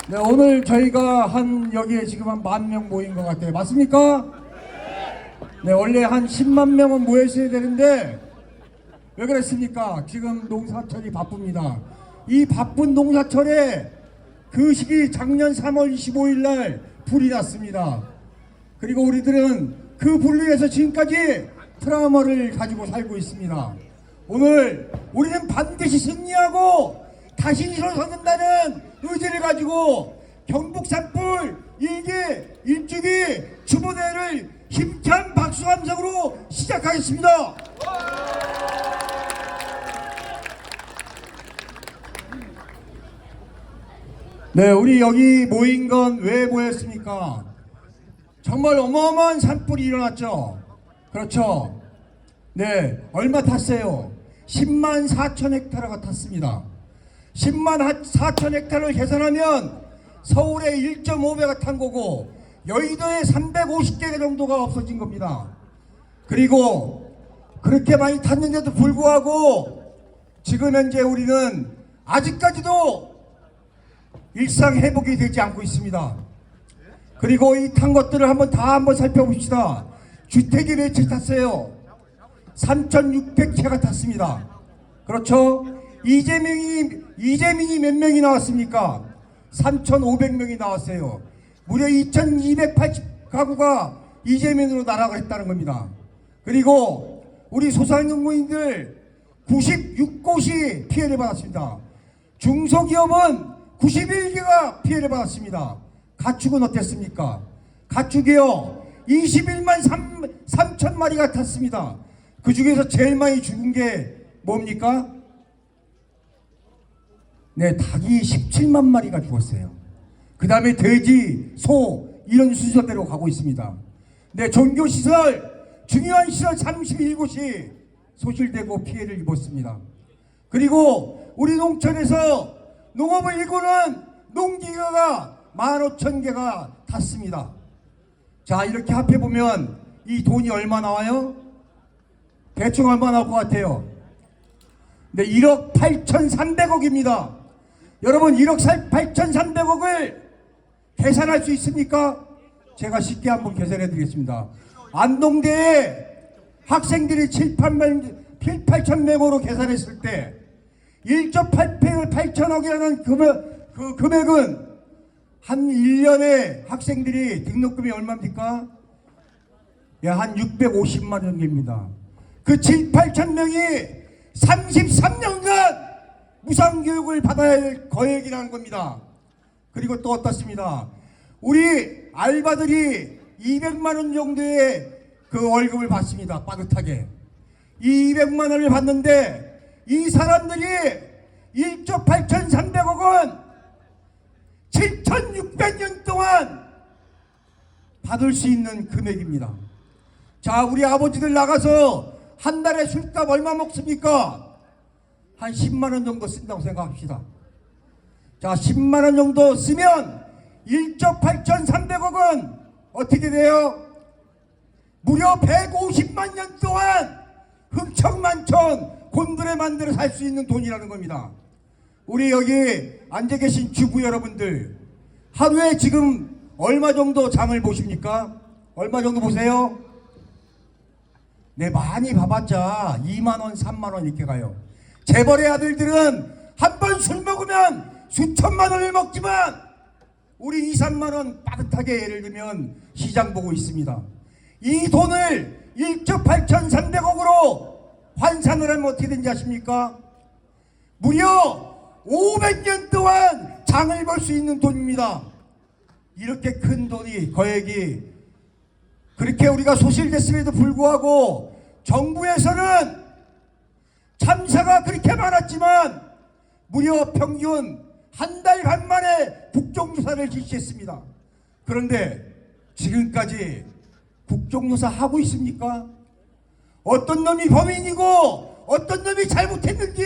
네, 오늘 저희가 여기에 지금 한 10,000명 모인 것 같아요. 맞습니까? 네, 원래 한 10만 명은 모였어야 되는데 왜 그랬습니까? 지금 농사철이 바쁩니다. 이 바쁜 농사철에 그 시기 작년 3월 25일 날 불이 났습니다. 그리고 우리들은 그 불로 인해서 지금까지 트라우마를 가지고 살고 있습니다. 오늘 우리는 반드시 승리하고 다시 일어서는다는 의지를 가지고 경북 산불 1기 1주기 주보대회를 힘찬 박수 함성으로 시작하겠습니다. 네, 우리 여기 모인 건 왜 모였습니까? 정말 어마어마한 산불이 일어났죠. 그렇죠. 네, 얼마 탔어요? 10만 4천 헥타르가 탔습니다. 10만 4천 헥타르를 계산하면 서울의 1.5배가 탄 거고 여의도에 350개 정도가 없어진 겁니다. 그리고 그렇게 많이 탔는데도 불구하고 지금 현재 우리는 아직까지도 일상 회복이 되지 않고 있습니다. 그리고 이 탄 것들을 한번 살펴봅시다. 주택이 몇 채 탔어요? 3,600채가 탔습니다. 그렇죠? 이재민이 몇 명이 나왔습니까? 3,500명이 나왔어요. 무려 2,280가구가 이재민으로 날아갔다는 겁니다. 그리고 우리 소상공인들 96곳이 피해를 받았습니다. 중소기업은 91개가 피해를 받았습니다. 가축은 어땠습니까? 가축이요 21만 3천 마리가 탔습니다. 그 중에서 제일 많이 죽은 게 뭡니까? 네, 닭이 17만 마리가 죽었어요. 그 다음에 돼지, 소 이런 순서대로 가고 있습니다. 네, 종교시설, 중요한 시설 37곳이 소실되고 피해를 입었습니다. 그리고 우리 농촌에서 농업을 일구는 농기계가 15,000개가 탔습니다. 자, 이렇게 합해보면 이 돈이 얼마 나와요? 대충 얼마 나올 것 같아요? 네, 1억 8,300억입니다. 여러분 1억 8,300억을 계산할 수 있습니까? 제가 쉽게 한번 계산해 드리겠습니다. 안동대에 학생들이 7, 8천 명으로 계산했을 때 1.8천억이라는 그 금액은 한 1년에 학생들이 등록금이 얼마입니까? 야, 한 650만 원입니다. 그 7, 8천 명이 33년간 무상교육을 받아야 할 거액이라는 겁니다. 그리고 또 어떻습니다? 우리 알바들이 200만 원 정도의 그 월급을 받습니다. 빠듯하게. 이 200만 원을 받는데 이 사람들이 1조 8,300억은 7,600년 동안 받을 수 있는 금액입니다. 자, 우리 아버지들 나가서 한 달에 술값 얼마 먹습니까? 한 10만 원 정도 쓴다고 생각합시다. 자, 10만 원 정도 쓰면 1조 8,300억은 어떻게 돼요? 무려 150만 년 동안 흥청만청 곤드레 만들어 살 수 있는 돈이라는 겁니다. 우리 여기 앉아 계신 주부 여러분들 하루에 지금 얼마 정도 장을 보십니까? 얼마 정도 보세요? 네, 많이 봐봤자 2만 원, 3만 원 이렇게 가요. 재벌의 아들들은 한 번 술 먹으면 수천만 원을 먹지만 우리 2, 3만 원 빠듯하게 예를 들면 시장 보고 있습니다. 이 돈을 1조 8,300억으로 환산을 하면 어떻게 되는지 아십니까? 무려 500년 동안 장을 볼 수 있는 돈입니다. 이렇게 큰 돈이 거액이 그렇게 우리가 소실됐음에도 불구하고 정부에서는 참사가 그렇게 많았지만 무려 평균 한 달 반 만에 국정조사를 실시했습니다. 그런데 지금까지 국정조사 하고 있습니까? 어떤 놈이 범인이고 어떤 놈이 잘못했는지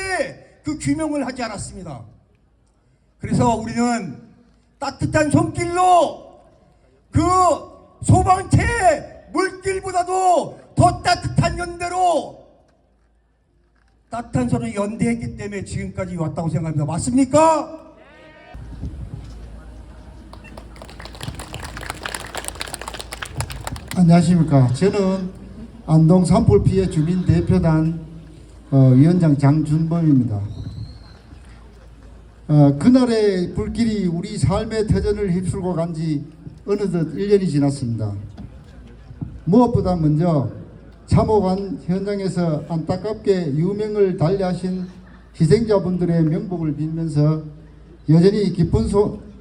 그 규명을 하지 않았습니다. 그래서 우리는 따뜻한 손길로 그 소방차의 물길보다도 더 따뜻한 연대로 따뜻한 손을 연대했기 때문에 지금까지 왔다고 생각합니다. 맞습니까? 안녕하십니까. 저는 안동 산불 피해 주민 대표단 위원장 장준범입니다. 그날의 불길이 우리 삶의 터전을 휩쓸고 간 지 어느덧 1년이 지났습니다. 무엇보다 먼저 참호관 현장에서 안타깝게 유명을 달리하신 희생자분들의 명복을 빌면서 여전히 깊은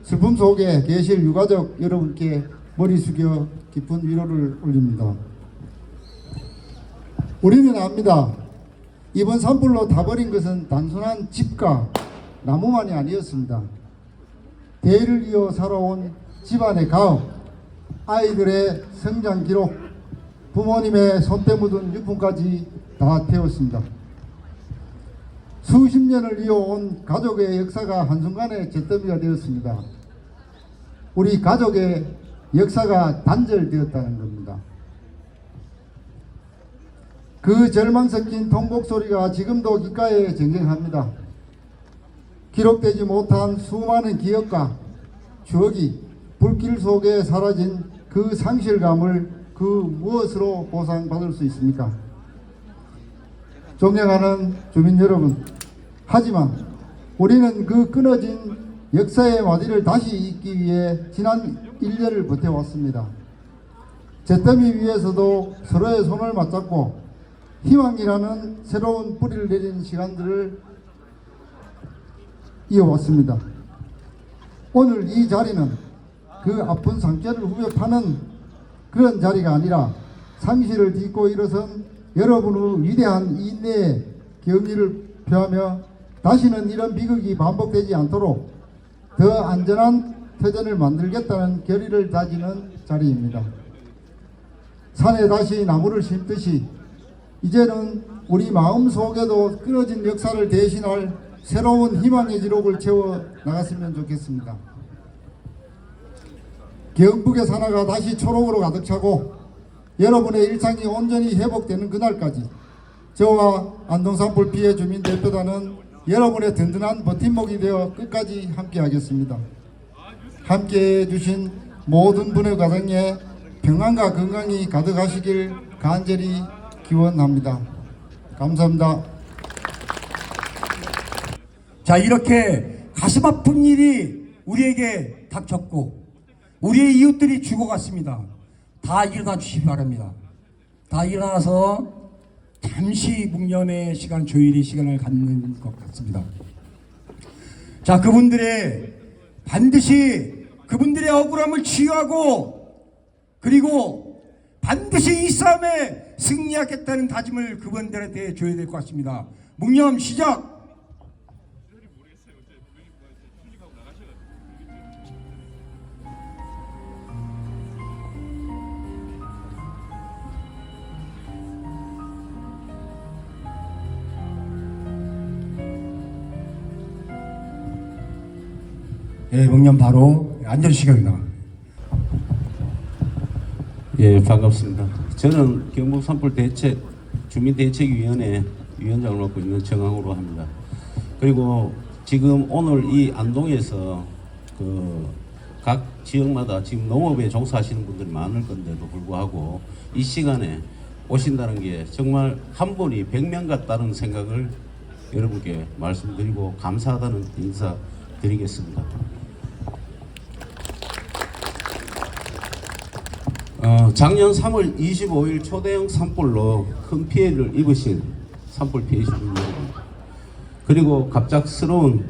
슬픔 속에 계실 유가족 여러분께 머리 숙여 깊은 위로를 올립니다. 우리는 압니다. 이번 산불로 타버린 것은 단순한 집과 나무만이 아니었습니다. 대를 이어 살아온 집안의 가업, 아이들의 성장 기록, 부모님의 손때 묻은 유품까지 다 태웠습니다. 수십 년을 이어온 가족의 역사가 한순간에 잿더미가 되었습니다. 우리 가족의 역사가 단절되었다는 겁니다. 그 절망 섞인 통곡 소리가 지금도 귓가에 정정합니다. 기록되지 못한 수많은 기억과 추억이 불길 속에 사라진 그 상실감을 그 무엇으로 보상받을 수 있습니까? 존경하는 주민 여러분, 하지만 우리는 그 끊어진 역사의 마디를 다시 잇기 위해 지난 1년을 버텨왔습니다. 잿더미 위에서도 서로의 손을 맞잡고 희망이라는 새로운 뿌리를 내리는 시간들을 이어왔습니다. 오늘 이 자리는 그 아픈 상처를 후벼 파는 그런 자리가 아니라 상실을 딛고 일어선 여러분의 위대한 인내의 경의를 표하며 다시는 이런 비극이 반복되지 않도록 더 안전한 터전을 만들겠다는 결의를 다지는 자리입니다. 산에 다시 나무를 심듯이 이제는 우리 마음속에도 끊어진 역사를 대신할 새로운 희망의 기록을 채워 나갔으면 좋겠습니다. 경북의 산하가 다시 초록으로 가득 차고 여러분의 일상이 온전히 회복되는 그날까지 저와 안동 산불 피해 주민 대표단은 여러분의 든든한 버팀목이 되어 끝까지 함께 하겠습니다. 함께 해주신 모든 분의 가정에 평안과 건강이 가득하시길 간절히 기원합니다. 감사합니다. 자, 이렇게 가슴 아픈 일이 우리에게 닥쳤고 우리의 이웃들이 죽어갔습니다. 다 일어나 주시기 바랍니다. 다 일어나서 잠시 묵념의 시간, 조율의 시간을 갖는 것 같습니다. 자, 반드시 그분들의 억울함을 치유하고 그리고 반드시 이 싸움에 승리하겠다는 다짐을 그분들한테 줘야 될 것 같습니다. 묵념 시작! 예, 묵념 바로 앉아주시겠습니다. 예, 반갑습니다. 저는 경북 산불 대책 주민대책위원회 위원장을 맡고 있는 정항으로 합니다. 그리고 지금 오늘 이 안동에서 각 지역마다 지금 농업에 종사하시는 분들이 많을 건데도 불구하고 이 시간에 오신다는 게 정말 한 분이 100명 같다는 생각을 여러분께 말씀드리고 감사하다는 인사 드리겠습니다. 작년 3월 25일 초대형 산불로 큰 피해를 입으신 산불 피해 주민 여러분, 그리고 갑작스러운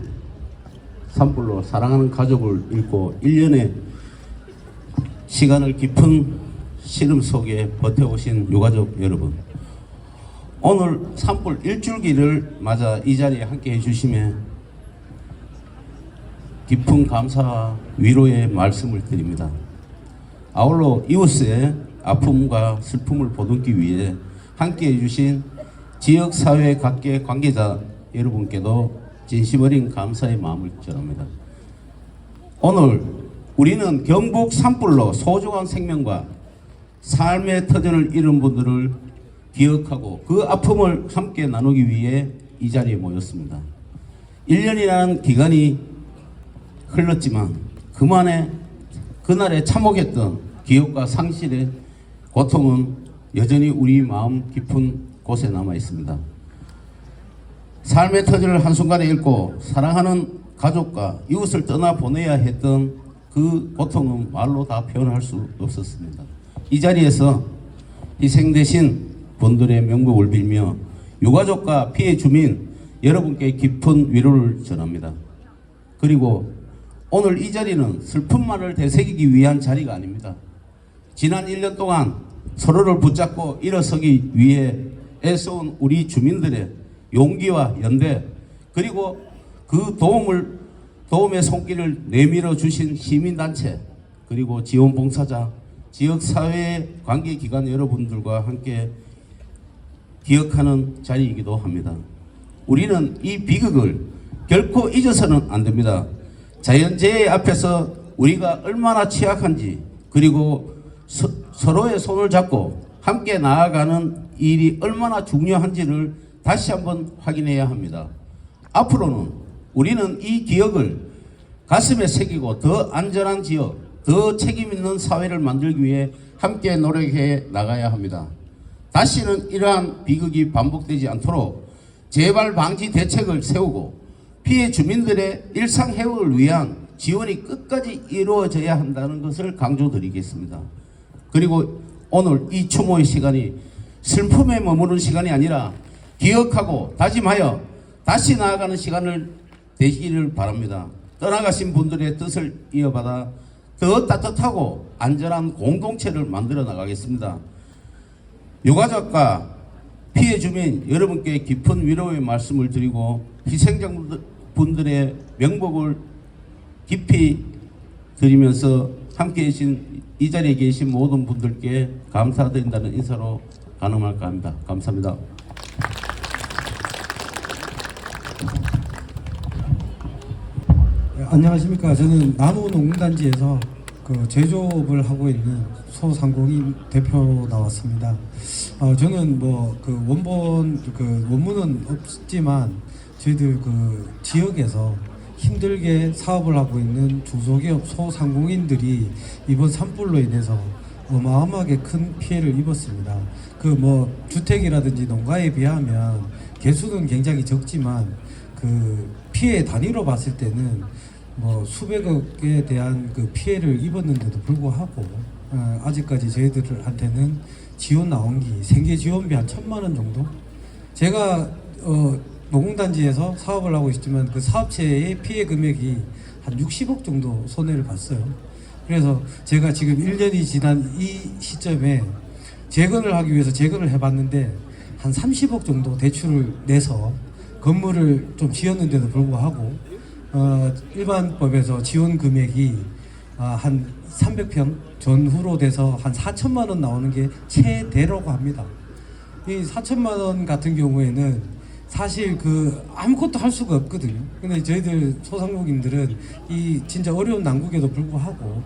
산불로 사랑하는 가족을 잃고 1년의 시간을 깊은 시름 속에 버텨오신 유가족 여러분, 오늘 산불 일주기를 맞아 이 자리에 함께 해주심에 깊은 감사와 위로의 말씀을 드립니다. 아울러 이웃의 아픔과 슬픔을 보듬기 위해 함께 해주신 지역사회 각계 관계자 여러분께도 진심 어린 감사의 마음을 전합니다. 오늘 우리는 경북 산불로 소중한 생명과 삶의 터전을 잃은 분들을 기억하고 그 아픔을 함께 나누기 위해 이 자리에 모였습니다. 1년이라는 기간이 흘렀지만 그날에 참혹했던 기억과 상실에 고통은 여전히 우리 마음 깊은 곳에 남아 있습니다. 삶의 터전을 한순간에 잃고 사랑하는 가족과 이웃을 떠나 보내야 했던 그 고통은 말로 다 표현할 수 없었습니다. 이 자리에서 희생되신 분들의 명복을 빌며 유가족과 피해 주민 여러분께 깊은 위로를 전합니다. 그리고 오늘 이 자리는 슬픔만을 되새기기 위한 자리가 아닙니다. 지난 1년 동안 서로를 붙잡고 일어서기 위해 애써온 우리 주민들의 용기와 연대, 그리고 그 도움의 손길을 내밀어 주신 시민단체, 그리고 지원봉사자, 지역사회 관계기관 여러분들과 함께 기억하는 자리이기도 합니다. 우리는 이 비극을 결코 잊어서는 안 됩니다. 자연재해 앞에서 우리가 얼마나 취약한지, 그리고 서로의 손을 잡고 함께 나아가는 일이 얼마나 중요한지를 다시 한번 확인해야 합니다. 앞으로는 우리는 이 기억을 가슴에 새기고 더 안전한 지역, 더 책임있는 사회를 만들기 위해 함께 노력해 나가야 합니다. 다시는 이러한 비극이 반복되지 않도록 재발 방지 대책을 세우고 피해 주민들의 일상 회복을 위한 지원이 끝까지 이루어져야 한다는 것을 강조드리겠습니다. 그리고 오늘 이 추모의 시간이 슬픔에 머무는 시간이 아니라 기억하고 다짐하여 다시 나아가는 시간을 되시기를 바랍니다. 떠나가신 분들의 뜻을 이어받아 더 따뜻하고 안전한 공동체를 만들어 나가겠습니다. 유가족과 피해 주민 여러분께 깊은 위로의 말씀을 드리고 희생자분들의 명복을 깊이 드리면서 함께 계신 이 자리에 계신 모든 분들께 감사드린다는 인사로 가능할까 합니다. 감사합니다. 안녕하십니까. 저는 나무농단지에서 그 제조업을 하고 있는 소상공인 대표 나왔습니다. 저는 뭐 그 원문은 없지만 저희들 그 지역에서 힘들게 사업을 하고 있는 중소기업 소상공인들이 이번 산불로 인해서 어마어마하게 큰 피해를 입었습니다. 그 뭐 주택이라든지 농가에 비하면 개수는 굉장히 적지만 그 피해 단위로 봤을 때는 뭐 수백억에 대한 그 피해를 입었는데도 불구하고 아직까지 저희들한테는 지원 나온 게 생계 지원비 한 1,000만 원 정도. 제가 노공단지에서 사업을 하고 있지만 그 사업체의 피해 금액이 한 60억 정도 손해를 봤어요. 그래서 제가 지금 1년이 지난 이 시점에 재건을 하기 위해서 재건을 해봤는데 한 30억 정도 대출을 내서 건물을 좀 지었는데도 불구하고 일반법에서 지원 금액이 한 300평 전후로 돼서 한 4천만 원 나오는 게 최대라고 합니다. 이 4천만 원 같은 경우에는 사실 그 아무것도 할 수가 없거든요. 근데 저희들 소상공인들은 이 진짜 어려운 난국에도 불구하고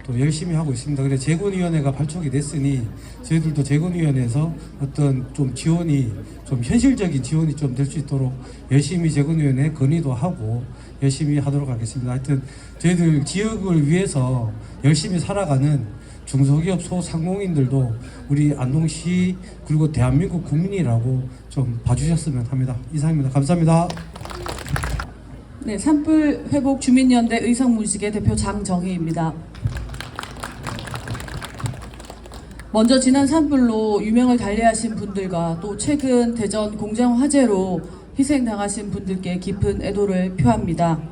또 열심히 하고 있습니다. 그래서 재건위원회가 발족이 됐으니 저희들도 재건위원회에서 어떤 좀 지원이 좀 현실적인 지원이 좀 될 수 있도록 열심히 재건위원회 건의도 하고 열심히 하도록 하겠습니다. 하여튼 저희들 지역을 위해서 열심히 살아가는 중소기업 소상공인들도 우리 안동시 그리고 대한민국 국민이라고 좀 봐주셨으면 합니다. 이상입니다. 감사합니다. 네, 산불 회복 주민연대 의성문식의 대표 장정희입니다. 먼저 지난 산불로 유명을 달리하신 분들과 또 최근 대전 공장 화재로 희생당하신 분들께 깊은 애도를 표합니다.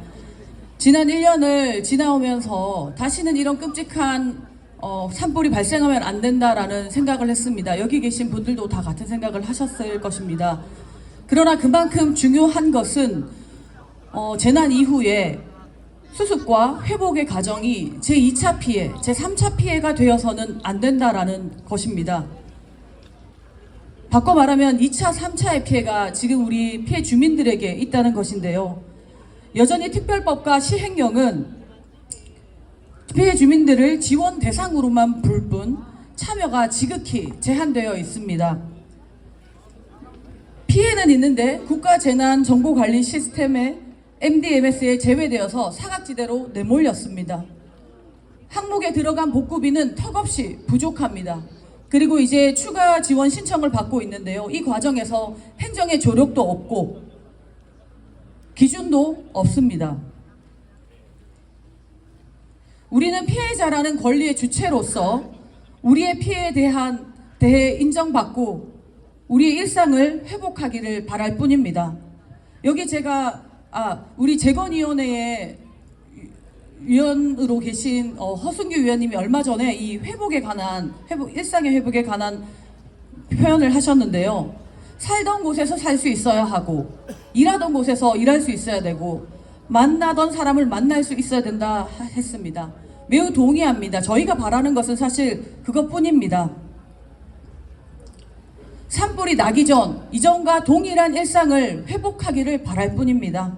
지난 1년을 지나오면서 다시는 이런 끔찍한 산불이 발생하면 안 된다라는 생각을 했습니다. 여기 계신 분들도 다 같은 생각을 하셨을 것입니다. 그러나 그만큼 중요한 것은 재난 이후에 수습과 회복의 과정이 제2차 피해, 제3차 피해가 되어서는 안 된다라는 것입니다. 바꿔 말하면 2차, 3차의 피해가 지금 우리 피해 주민들에게 있다는 것인데요. 여전히 특별법과 시행령은 피해 주민들을 지원 대상으로만 볼 뿐 참여가 지극히 제한되어 있습니다. 피해는 있는데 국가재난정보관리 시스템에 MDMS에 제외되어서 사각지대로 내몰렸습니다. 항목에 들어간 복구비는 턱없이 부족합니다. 그리고 이제 추가 지원 신청을 받고 있는데요. 이 과정에서 행정의 조력도 없고 기준도 없습니다. 우리는 피해자라는 권리의 주체로서 우리의 피해에 대해 인정받고 우리의 일상을 회복하기를 바랄 뿐입니다. 여기 제가 우리 재건위원회의 위원으로 계신 허순규 위원님이 얼마 전에 이 일상의 회복에 관한 표현을 하셨는데요. 살던 곳에서 살 수 있어야 하고 일하던 곳에서 일할 수 있어야 되고 만나던 사람을 만날 수 있어야 된다 했습니다. 매우 동의합니다. 저희가 바라는 것은 사실 그것뿐입니다. 산불이 나기 전 이전과 동일한 일상을 회복하기를 바랄 뿐입니다.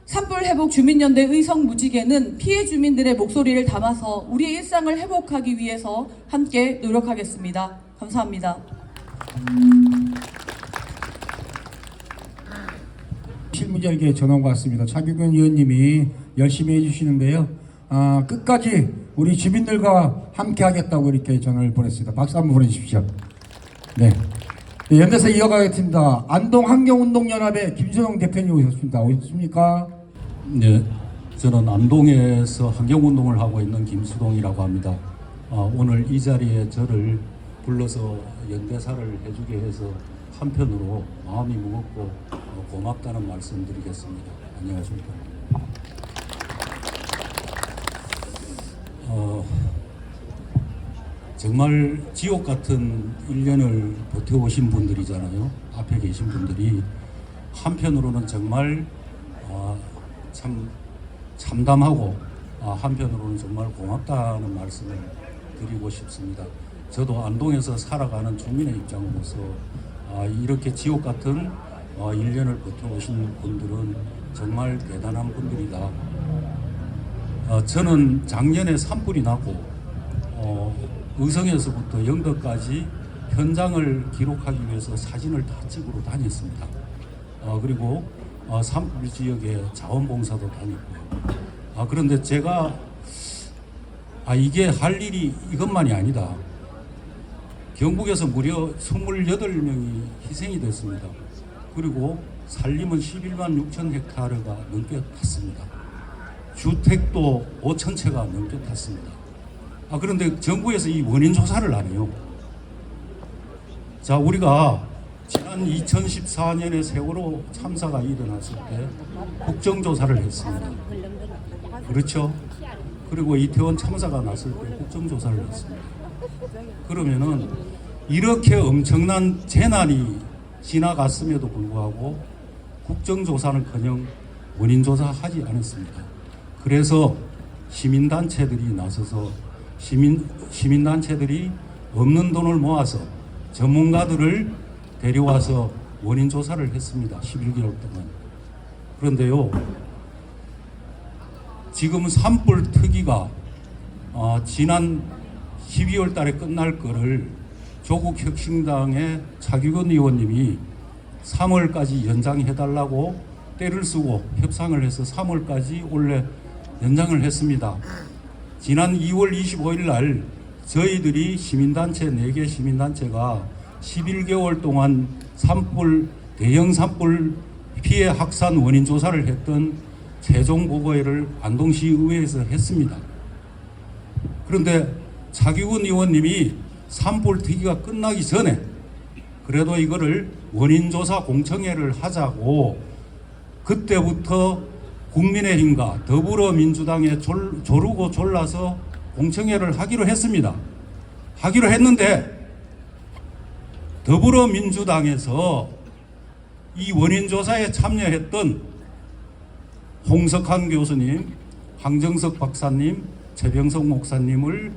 산불 회복 주민연대 의성무지개는 피해 주민들의 목소리를 담아서 우리의 일상을 회복하기 위해서 함께 노력하겠습니다. 감사합니다. 실무자에게 전화 왔습니다. 차규근 의원님이 열심히 해주시는데요. 끝까지 우리 주민들과 함께 하겠다고 이렇게 전화를 보냈습니다. 박수 한번 보내주십시오. 네. 연대에서 이어가겠습니다. 안동환경운동연합의 김선영 대표님 오셨습니다. 오셨습니까? 네, 저는 안동에서 환경운동을 하고 있는 김수동이라고 합니다. 오늘 이 자리에 저를 불러서 연대사를 해주게 해서 한편으로 마음이 무겁고 고맙다는 말씀 드리겠습니다. 안녕하십니까. 정말 지옥 같은 1년을 버텨오신 분들이잖아요. 앞에 계신 분들이. 한편으로는 정말 참 참담하고 한편으로는 정말 고맙다는 말씀을 드리고 싶습니다. 저도 안동에서 살아가는 주민의 입장으로서 이렇게 지옥 같은 1년을 버텨오신 분들은 정말 대단한 분들이다. 저는 작년에 산불이 나고 의성에서부터 영덕까지 현장을 기록하기 위해서 사진을 다 찍으러 다녔습니다. 그리고 산불 지역에 자원봉사도 다녔고요. 그런데 제가 이게 할 일이 이것만이 아니다. 경북에서 무려 28명이 희생이 됐습니다. 그리고 산림은 11만 6천 헥타르가 넘게 탔습니다. 주택도 5천 채가 넘게 탔습니다. 그런데 정부에서 이 원인 조사를 안 해요. 자, 우리가 지난 2014년에 세월호 참사가 일어났을 때 국정조사를 했습니다. 그렇죠? 그리고 이태원 참사가 났을 때 국정조사를 했습니다. 그러면은 이렇게 엄청난 재난이 지나갔음에도 불구하고 국정조사는커녕 원인조사하지 않았습니다. 그래서 시민단체들이 나서서 시민단체들이 없는 돈을 모아서 전문가들을 데려와서 원인조사를 했습니다. 11개월 동안. 그런데요, 지금 산불 특위가 지난 12월 달에 끝날 거를 조국혁신당의 차규근 의원님이 3월까지 연장해달라고 때를 쓰고 협상을 해서 3월까지 원래 연장을 했습니다. 지난 2월 25일 날 저희들이 시민단체 4개 시민단체가 11개월 동안 대형 산불 피해 확산 원인 조사를 했던 최종 보고회를 안동시 의회에서 했습니다. 그런데 차규근 의원님이 산불 특위가 끝나기 전에 그래도 이거를 원인조사 공청회를 하자고 그때부터 국민의힘과 더불어민주당에 조르고 졸라서 공청회를 하기로 했습니다. 하기로 했는데 더불어민주당에서 이 원인조사에 참여했던 홍석한 교수님, 황정석 박사님, 최병석 목사님을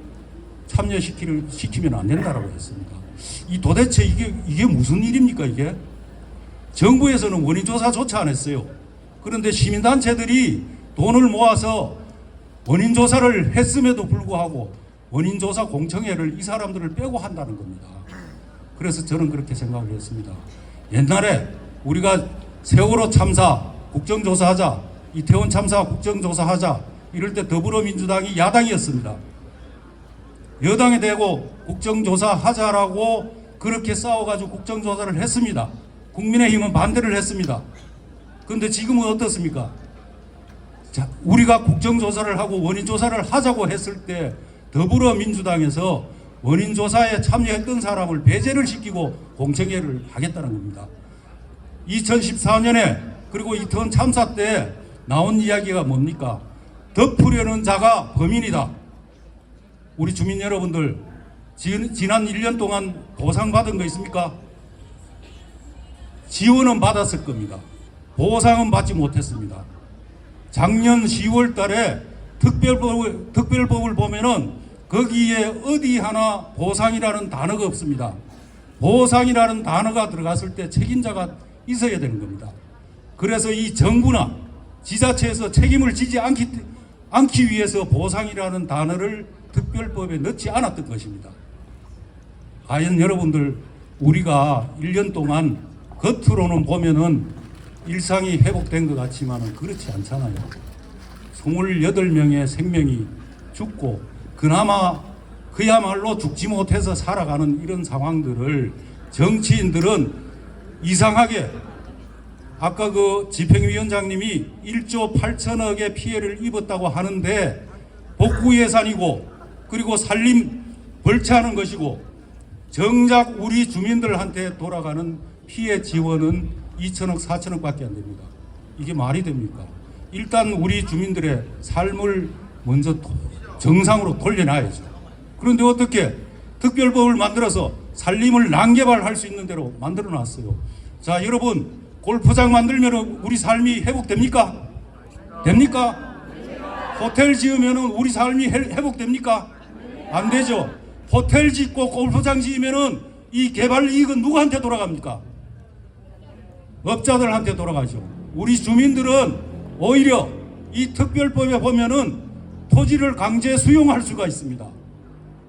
참여시키면 안 된다라고 했습니다. 도대체 이게 무슨 일입니까 이게? 정부에서는 원인조사조차 안 했어요. 그런데 시민단체들이 돈을 모아서 원인조사를 했음에도 불구하고 원인조사 공청회를 이 사람들을 빼고 한다는 겁니다. 그래서 저는 그렇게 생각을 했습니다. 옛날에 우리가 세월호 참사 국정조사하자, 이태원 참사 국정조사하자 이럴 때 더불어민주당이 야당이었습니다. 여당이 되고 국정조사 하자라고 그렇게 싸워가지고 국정조사를 했습니다. 국민의힘은 반대를 했습니다. 그런데 지금은 어떻습니까? 자, 우리가 국정조사를 하고 원인조사를 하자고 했을 때 더불어민주당에서 원인조사에 참여했던 사람을 배제를 시키고 공청회를 하겠다는 겁니다. 2014년에 그리고 이태원 참사 때 나온 이야기가 뭡니까? 덮으려는 자가 범인이다. 우리 주민 여러분들 지난 1년 동안 보상받은 거 있습니까? 지원은 받았을 겁니다. 보상은 받지 못했습니다. 작년 10월 달에 특별법을 보면은 거기에 어디 하나 보상이라는 단어가 없습니다. 보상이라는 단어가 들어갔을 때 책임자가 있어야 되는 겁니다. 그래서 이 정부나 지자체에서 책임을 지지 않기 위해서 보상이라는 단어를 특별법에 넣지 않았던 것입니다. 과연 여러분들 우리가 1년 동안 겉으로는 보면은 일상이 회복된 것 같지만은 그렇지 않잖아요. 28명의 생명이 죽고 그야말로 죽지 못해서 살아가는 이런 상황들을 정치인들은 이상하게 아까 그 집행위원장님이 1조 8천억의 피해를 입었다고 하는데 복구 예산이고 그리고 살림 벌채하는 것이고 정작 우리 주민들한테 돌아가는 피해 지원은 2천억 4천억 밖에 안 됩니다. 이게 말이 됩니까? 일단 우리 주민들의 삶을 먼저 정상으로 돌려놔야죠. 그런데 어떻게 특별법을 만들어서 살림을 난개발할 수 있는 대로 만들어 놨어요. 자, 여러분 골프장 만들면 우리 삶이 회복됩니까? 됩니까? 호텔 지으면 우리 삶이 회복됩니까? 안 되죠. 호텔 짓고 골프장 지으면 이 개발 이익은 누구한테 돌아갑니까? 업자들한테 돌아가죠. 우리 주민들은 오히려 이 특별법에 보면은 토지를 강제 수용할 수가 있습니다.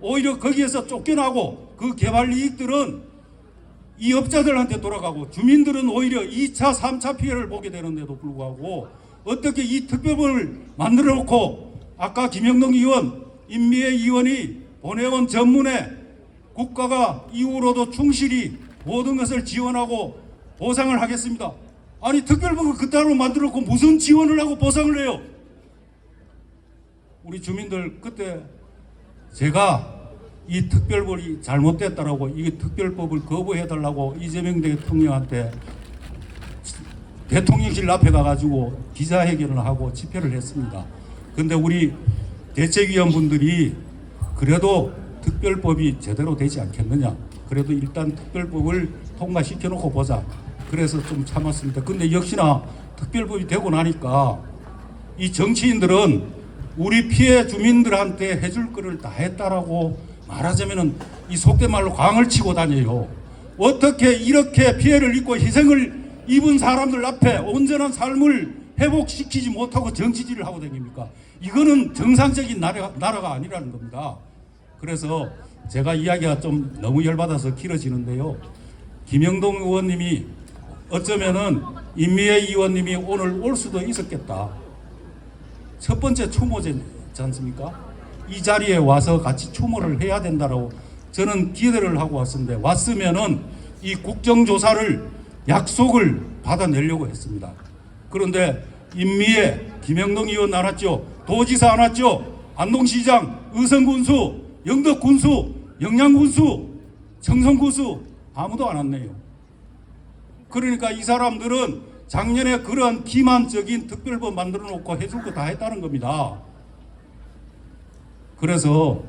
오히려 거기에서 쫓겨나고 그 개발 이익들은 이 업자들한테 돌아가고 주민들은 오히려 2차, 3차 피해를 보게 되는데도 불구하고 어떻게 이 특별법을 만들어 놓고 아까 김영동 의원, 임미애 의원이 보내온 전문에 국가가 이후로도 충실히 모든 것을 지원하고 보상을 하겠습니다. 아니 특별법을 그따로 만들어 놓고 무슨 지원을 하고 보상을 해요? 우리 주민들 그때 제가 이 특별법이 잘못됐다라고 이 특별법을 거부해달라고 이재명 대통령한테 대통령실 앞에 가가지고 기자회견을 하고 집회를 했습니다. 근데 우리 대책위원분들이 그래도 특별법이 제대로 되지 않겠느냐, 그래도 일단 특별법을 통과시켜 놓고 보자, 그래서 좀 참았습니다. 근데 역시나 특별법이 되고 나니까 이 정치인들은 우리 피해 주민들한테 해줄 거를 다 했다라고 말하자면은 이 속된 말로 광을 치고 다녀요. 어떻게 이렇게 피해를 입고 희생을 입은 사람들 앞에 온전한 삶을 회복시키지 못하고 정치질을 하고 다닙니까? 이거는 정상적인 나라가 아니라는 겁니다. 그래서 제가 이야기가 좀 너무 열받아서 길어지는데요. 김영동 의원님이 어쩌면은 임미애 의원님이 오늘 올 수도 있었겠다. 첫 번째 추모제지 않습니까? 이 자리에 와서 같이 추모를 해야 된다라고 저는 기대를 하고 왔는데 왔으면은 이 국정조사를 약속을 받아내려고 했습니다. 그런데 임미애, 김영동 의원 안 왔죠. 도지사 안 왔죠. 안동시장, 의성군수, 영덕군수, 영양군수, 청송군수 아무도 안 왔네요. 그러니까 이 사람들은 작년에 그런 기만적인 특별법 만들어 놓고 해줄 거 다 했다는 겁니다. 그래서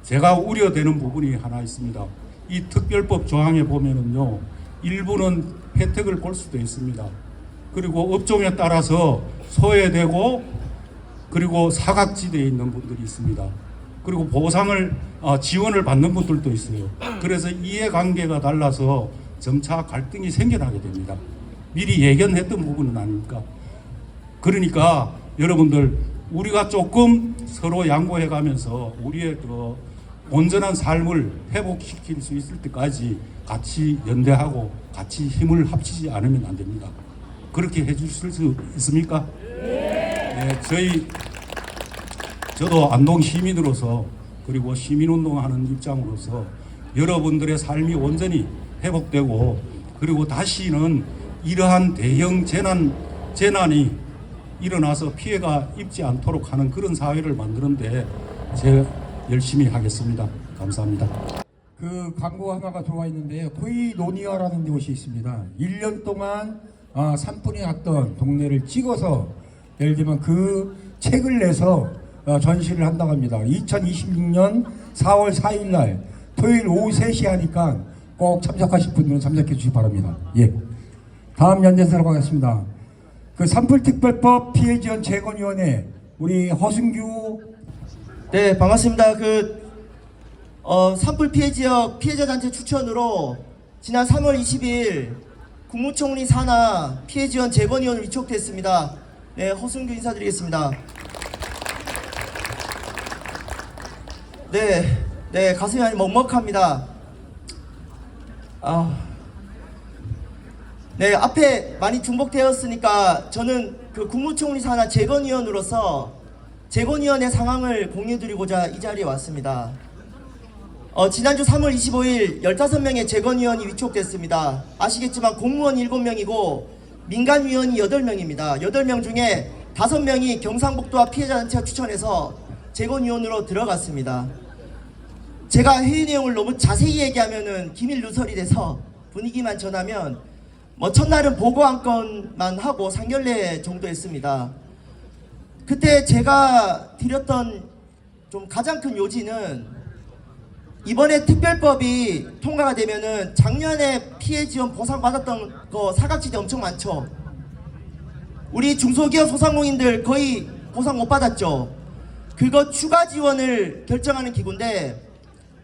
제가 우려되는 부분이 하나 있습니다. 이 특별법 조항에 보면은요, 일부는 혜택을 볼 수도 있습니다. 그리고 업종에 따라서 소외되고 그리고 사각지대에 있는 분들이 있습니다. 그리고 보상을 지원을 받는 분들도 있어요. 그래서 이해관계가 달라서 점차 갈등이 생겨나게 됩니다. 미리 예견했던 부분은 아닙니까? 그러니까 여러분들 우리가 조금 서로 양보해 가면서 우리의 그 온전한 삶을 회복시킬 수 있을 때까지 같이 연대하고 같이 힘을 합치지 않으면 안 됩니다. 그렇게 해 주실 수 있습니까? 네, 저도 안동 시민으로서 그리고 시민운동하는 입장으로서 여러분들의 삶이 온전히 회복되고 그리고 다시는 이러한 대형 재난이 일어나서 피해가 입지 않도록 하는 그런 사회를 만드는데 제가 열심히 하겠습니다. 감사합니다. 그 광고 하나가 들어와 있는데요. 코이노니아라는 곳이 있습니다. 1년 동안 산불이 났던 동네를 찍어서 예를 들면 그 책을 내서 전시를 한다고 합니다. 2026년 4월 4일 날 토요일 오후 3시 하니까 꼭 참석하실 분들은 참석해 주시기 바랍니다. 예. 다음 연대사로 가겠습니다. 그 산불특별법 피해지원 재건위원회 우리 허승규. 네, 반갑습니다. 산불 피해 지역 피해자 단체 추천으로 지난 3월 20일 국무총리 산하 피해 지원 재건위원을 위촉됐습니다. 네, 허승규 인사드리겠습니다. 네, 가슴이 많이 먹먹합니다. 네, 앞에 많이 중복되었으니까 저는 그 국무총리 산하 재건위원으로서 재건위원회 상황을 공유드리고자 이 자리에 왔습니다. 지난주 3월 25일 15명의 재건위원이 위촉됐습니다. 아시겠지만 공무원 7명이고 민간위원이 8명입니다. 8명 중에 5명이 경상북도와 피해자단체가 추천해서 재건위원으로 들어갔습니다. 제가 회의 내용을 너무 자세히 얘기하면은 기밀 누설이 돼서 분위기만 전하면 첫날은 보고 한 건만 하고 상견례 정도 했습니다. 그때 제가 드렸던 좀 가장 큰 요지는 이번에 특별법이 통과가 되면은 작년에 피해 지원 보상 받았던 거 사각지대 엄청 많죠. 우리 중소기업 소상공인들 거의 보상 못 받았죠. 그거 추가 지원을 결정하는 기구인데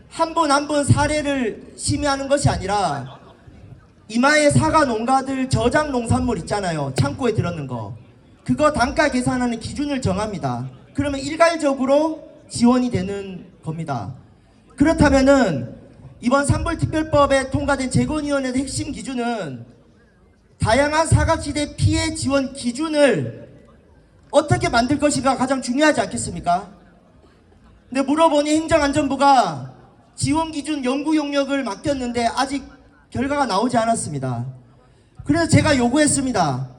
한 분 한 분 사례를 심의하는 것이 아니라 이마에 사과 농가들 저장 농산물 있잖아요. 창고에 들었는 거. 그거 단가 계산하는 기준을 정합니다. 그러면 일괄적으로 지원이 되는 겁니다. 그렇다면은 이번 산불특별법에 통과된 재건위원회의 핵심 기준은 다양한 사각지대 피해 지원 기준을 어떻게 만들 것인가 가장 중요하지 않겠습니까? 근데 물어보니 행정안전부가 지원 기준 연구 용역을 맡겼는데 아직 결과가 나오지 않았습니다. 그래서 제가 요구했습니다.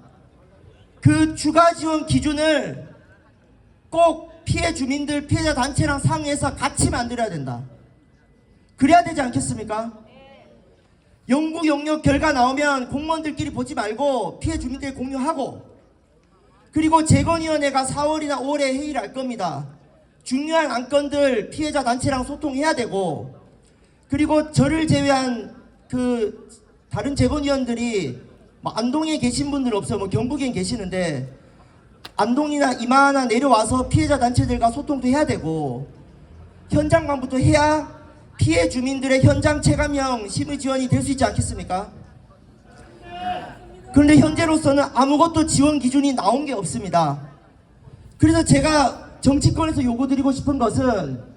그 추가 지원 기준을 꼭 피해 주민들, 피해자 단체랑 상의해서 같이 만들어야 된다. 그래야 되지 않겠습니까? 연구 용역 결과 나오면 공무원들끼리 보지 말고 피해 주민들 공유하고, 그리고 재건위원회가 4월이나 5월에 회의를 할 겁니다. 중요한 안건들 피해자 단체랑 소통해야 되고, 그리고 저를 제외한 그 다른 재건위원들이 안동에 계신 분들 없어요. 경북에 계시는데 안동이나 이마나 내려와서 피해자 단체들과 소통도 해야 되고 현장감부터 해야 피해 주민들의 현장 체감형 심의 지원이 될 수 있지 않겠습니까? 그런데 현재로서는 아무것도 지원 기준이 나온 게 없습니다. 그래서 제가 정치권에서 요구드리고 싶은 것은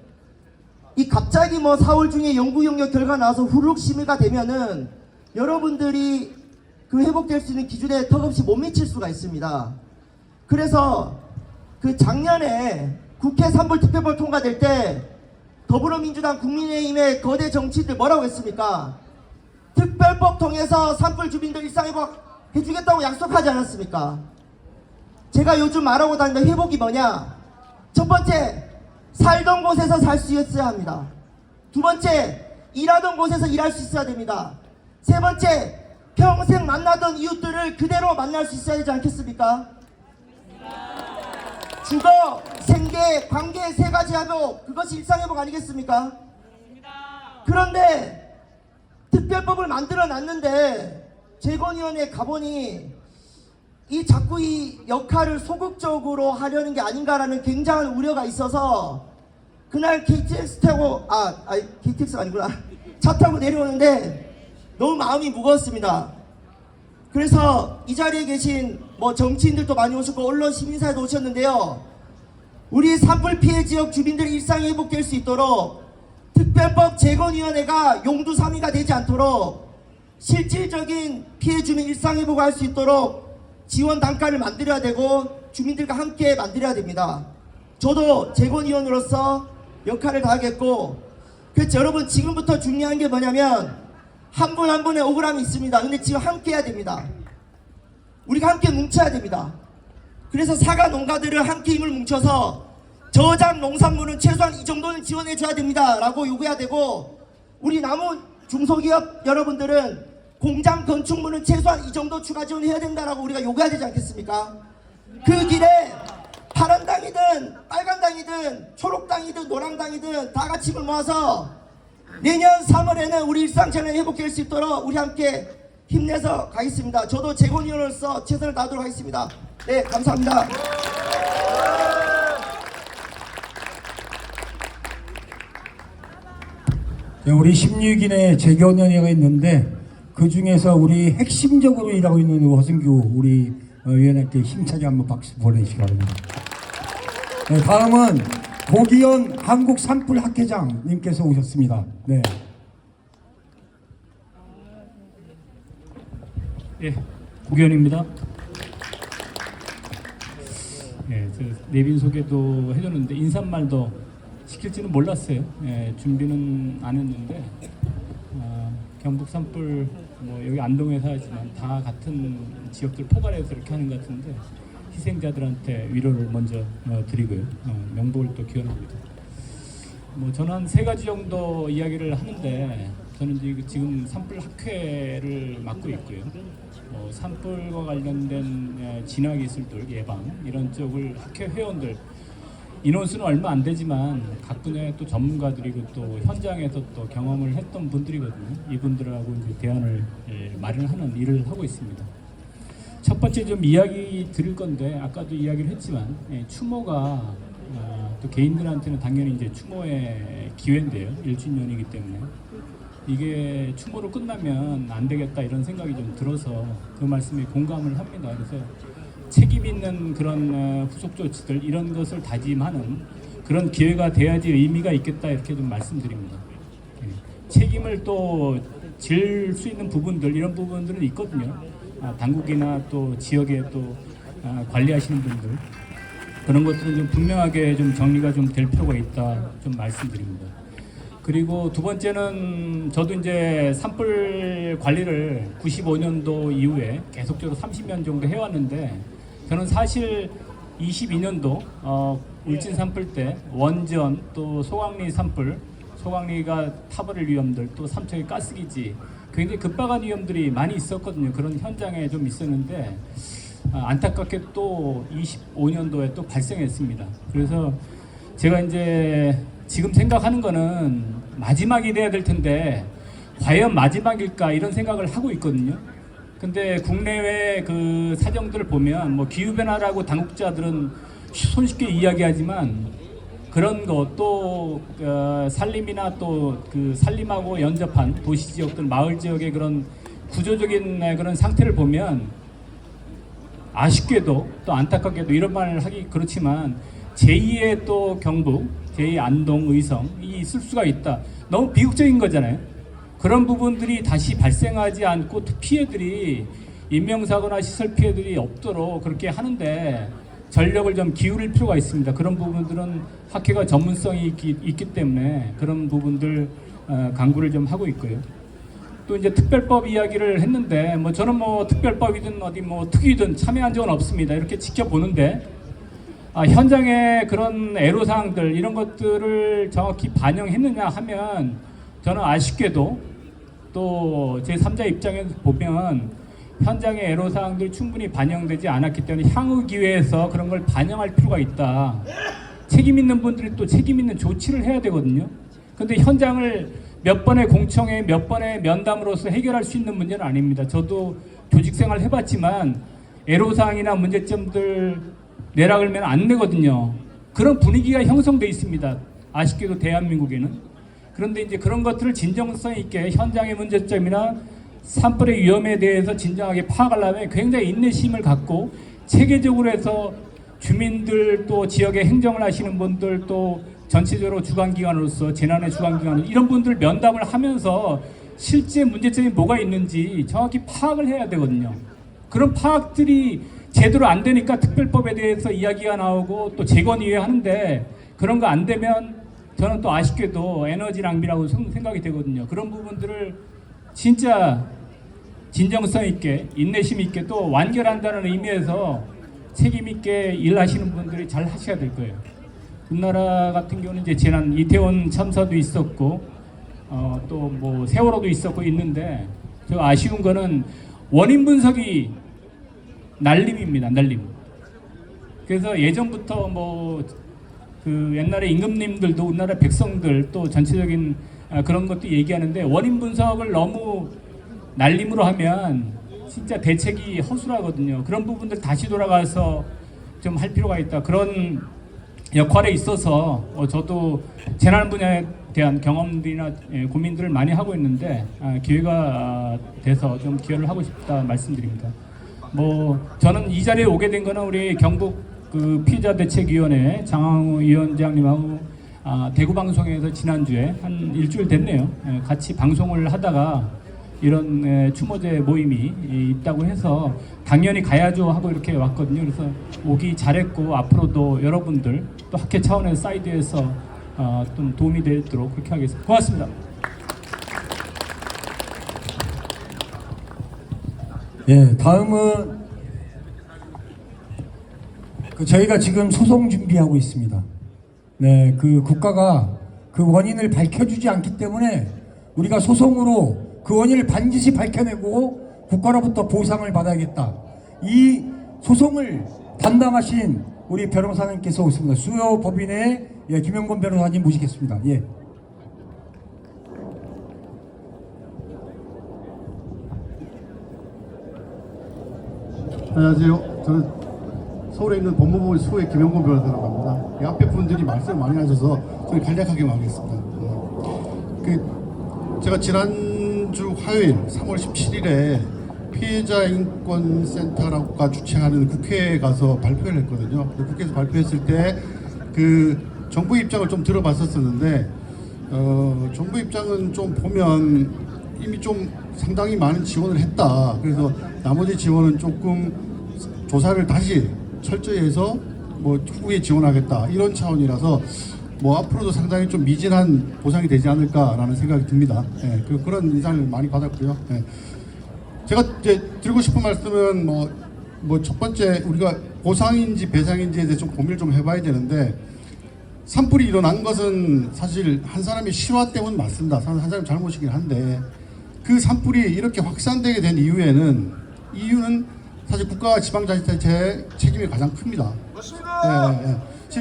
이 갑자기 4월 중에 연구 용역 결과 나와서 후루룩 심의가 되면은 여러분들이 그 회복될 수 있는 기준에 턱없이 못 미칠 수가 있습니다. 그래서 그 작년에 국회 산불특별법 통과될 때 더불어민주당 국민의힘의 거대 정치인들 뭐라고 했습니까? 특별법 통해서 산불 주민들 일상회복 해주겠다고 약속하지 않았습니까? 제가 요즘 말하고 다니는 회복이 뭐냐? 첫 번째, 살던 곳에서 살 수 있어야 합니다. 두 번째, 일하던 곳에서 일할 수 있어야 됩니다. 세 번째, 평생 만나던 이웃들을 그대로 만날 수 있어야 되지 않겠습니까? 주거, 생계, 관계 세 가지 회복, 그것이 일상회복 아니겠습니까? 그런데 특별법을 만들어 놨는데 재건위원회에 가보니 자꾸 이 역할을 소극적으로 하려는 게 아닌가라는 굉장한 우려가 있어서 그날 KTX 타고 KTX가 아니구나 차 타고 내려오는데 너무 마음이 무거웠습니다. 그래서 이 자리에 계신 정치인들도 많이 오셨고 언론 시민사회도 오셨는데요. 우리 산불 피해 지역 주민들의 일상이 회복될 수 있도록 특별법 재건위원회가 용두사미가 되지 않도록 실질적인 피해 주민 일상 회복을 할 수 있도록 지원 단가를 만들어야 되고 주민들과 함께 만들어야 됩니다. 저도 재건위원으로서 역할을 다하겠고, 그래서 여러분 지금부터 중요한 게 뭐냐면 한 분 한 분의 억울함이 있습니다. 근데 지금 함께 해야 됩니다. 우리가 함께 뭉쳐야 됩니다. 그래서 사과 농가들을 함께 힘을 뭉쳐서 저장 농산물은 최소한 이 정도는 지원해 줘야 됩니다 라고 요구해야 되고, 우리 남은 중소기업 여러분들은 공장 건축물은 최소한 이 정도 추가 지원해야 된다라고 우리가 요구해야 되지 않겠습니까? 그 길에 파란당이든 빨간당이든 초록당이든 노랑당이든 다 같이 힘을 모아서 내년 3월에는 우리 일상생활을 회복할 수 있도록 우리 함께 힘내서 가겠습니다. 저도 재건위원으로서 최선을 다하도록 하겠습니다. 네, 감사합니다. 우리 16인의 재견위원회가 있는데 그 중에서 우리 핵심적으로 일하고 있는 허승규 우리 위원님께 힘차게 한번 박수 보내주시기 바랍니다. 네, 다음은 고기현 한국산불학회장님께서 오셨습니다. 네. 예, 고기현입니다. 예, 저 내빈 소개도 해줬는데 인사말도 시킬지는 몰랐어요. 예, 준비는 안 했는데 경북 산불 뭐 여기 안동에 살지만 다 같은 지역들 포괄해서 이렇게 하는 것 같은데 희생자들한테 위로를 먼저 드리고요. 명복을 또 기원합니다. 뭐 저는 한 3가지 정도 이야기를 하는데 저는 지금 산불 학회를 맡고 있고요. 산불과 관련된 진화 기술들 예방 이런 쪽을 학회 회원들 인원수는 얼마 안 되지만 각 분야의 또 전문가들이고 또 현장에서 또 경험을 했던 분들이거든요. 이분들하고 이제 대안을 마련하는 일을 하고 있습니다. 첫 번째 좀 이야기 드릴 건데 아까도 이야기를 했지만 추모가 또 개인들한테는 당연히 이제 추모의 기회인데요. 1주년이기 때문에 이게 추모로 끝나면 안 되겠다 이런 생각이 좀 들어서 그 말씀에 공감을 합니다. 그래서 책임 있는 그런 후속 조치들 이런 것을 다짐하는 그런 기회가 돼야지 의미가 있겠다 이렇게 좀 말씀드립니다. 책임을 또 질 수 있는 부분들 이런 부분들은 있거든요. 당국이나 또 지역에 또 관리하시는 분들 그런 것들은 좀 분명하게 좀 정리가 좀 될 필요가 있다 좀 말씀드립니다. 그리고 두 번째는 저도 이제 산불 관리를 95년도 이후에 계속적으로 30년 정도 해왔는데 저는 사실 22년도 울진 산불 때 원전 또 소강리 산불 소강리가 타버릴 위험들 또 삼척의 가스기지 굉장히 급박한 위험들이 많이 있었거든요. 그런 현장에 좀 있었는데 안타깝게 또 25년도에 또 발생했습니다. 그래서 제가 이제 지금 생각하는 거는 마지막이 돼야 될 텐데 과연 마지막일까 이런 생각을 하고 있거든요. 근데 국내외 그 사정들을 보면 뭐 기후변화라고 당국자들은 손쉽게 이야기하지만 그런 거 또 산림이나 또 그 산림하고 연접한 도시 지역들 마을 지역의 그런 구조적인 그런 상태를 보면 아쉽게도 또 안타깝게도 이런 말을 하기 그렇지만 제2의 또 경북 제2 안동 의성이 있을 수가 있다. 너무 비극적인 거잖아요. 그런 부분들이 다시 발생하지 않고 피해들이 인명사고나 시설 피해들이 없도록 그렇게 하는데 전력을 좀 기울일 필요가 있습니다. 그런 부분들은 학회가 전문성이 있기 때문에 그런 부분들 강구를 좀 하고 있고요. 또 이제 특별법 이야기를 했는데 뭐 저는 뭐 특별법이든 어디 뭐 특위든 참여한 적은 없습니다. 이렇게 지켜보는데 현장에 그런 애로사항들 이런 것들을 정확히 반영했느냐 하면 저는 아쉽게도 또 제3자 입장에서 보면 현장의 애로사항들이 충분히 반영되지 않았기 때문에 향후 기회에서 그런 걸 반영할 필요가 있다. 책임 있는 분들이 또 책임 있는 조치를 해야 되거든요. 근데 현장을 몇 번의 공청회 몇 번의 면담으로서 해결할 수 있는 문제는 아닙니다. 저도 조직생활 해봤지만 애로사항이나 문제점들 내라 그러면 안 내거든요. 그런 분위기가 형성돼 있습니다. 아쉽게도 대한민국에는. 그런데 이제 그런 것들을 진정성 있게 현장의 문제점이나 산불의 위험에 대해서 진정하게 파악하려면 굉장히 인내심을 갖고 체계적으로 해서 주민들 또 지역의 행정을 하시는 분들 또 전체적으로 주관기관으로서 재난의 주관기관 이런 분들 면담을 하면서 실제 문제점이 뭐가 있는지 정확히 파악을 해야 되거든요. 그런 파악들이 제대로 안 되니까 특별법에 대해서 이야기가 나오고 또 재건의회 하는데 그런 거 안 되면 저는 또 아쉽게도 에너지 낭비라고 생각이 되거든요. 그런 부분들을 진짜 진정성 있게 인내심 있게 또 완결한다는 의미에서 책임 있게 일하시는 분들이 잘 하셔야 될 거예요. 우리나라 같은 경우는 이제 지난 이태원 참사도 있었고 또 뭐 세월호도 있었고 있는데 저 아쉬운 거는 원인 분석이 날림입니다. 날림. 그래서 예전부터 뭐 그 옛날에 임금님들도 우리나라 백성들 또 전체적인 그런 것도 얘기하는데 원인 분석을 너무 날림으로 하면 진짜 대책이 허술하거든요. 그런 부분들 다시 돌아가서 좀 할 필요가 있다. 그런 역할에 있어서 저도 재난 분야에 대한 경험들이나 고민들을 많이 하고 있는데 기회가 돼서 좀 기여를 하고 싶다 말씀드립니다. 뭐 저는 이 자리에 오게 된 거는 우리 경북 그 피해자대책위원회 장항우 위원장님하고 대구 방송에서 지난주에 한 일주일 됐네요. 같이 방송을 하다가 이런 추모제 모임이 있다고 해서 당연히 가야죠 하고 이렇게 왔거든요. 그래서 오기 잘했고 앞으로도 여러분들 또 학회 차원의 사이드에서 좀 도움이 되도록 그렇게 하겠습니다. 고맙습니다. 예, 다음은 저희가 지금 소송 준비하고 있습니다. 네, 그 국가가 그 원인을 밝혀주지 않기 때문에 우리가 소송으로 그 원인을 반드시 밝혀내고 국가로부터 보상을 받아야겠다. 이 소송을 담당하신 우리 변호사님께서 오십니다. 수요 법인의 김영건 변호사님 모시겠습니다. 예. 안녕하세요. 저는 서울에 있는 법무부 수의 김영건 변호사라고 합니다. 이 앞에 분들이 말씀 많이 하셔서 저는 간략하게 말하겠습니다. 제가 지난주 화요일 3월 17일에 피해자 인권센터가 주최하는 국회에 가서 발표를 했거든요. 국회에서 발표했을 때 그 정부 입장을 좀 들어봤었는데 정부 입장은 좀 보면 이미 좀 상당히 많은 지원을 했다. 그래서 나머지 지원은 조금 조사를 다시 철저히 해서 뭐 후에 지원하겠다 이런 차원이라서 뭐 앞으로도 상당히 좀 미진한 보상이 되지 않을까라는 생각이 듭니다. 예, 그런 인상을 많이 받았고요. 예. 제가 이제 드리고 싶은 말씀은 뭐 첫 번째 우리가 보상인지 배상인지에 대해 좀 고민을 좀 해봐야 되는데 산불이 일어난 것은 사실 한 사람의 실화 때문 맞습니다. 한 사람 잘못이긴 한데 그 산불이 이렇게 확산되게 된 이유는 사실 국가와 지방자치단체의 책임이 가장 큽니다. 맞습니다. 예,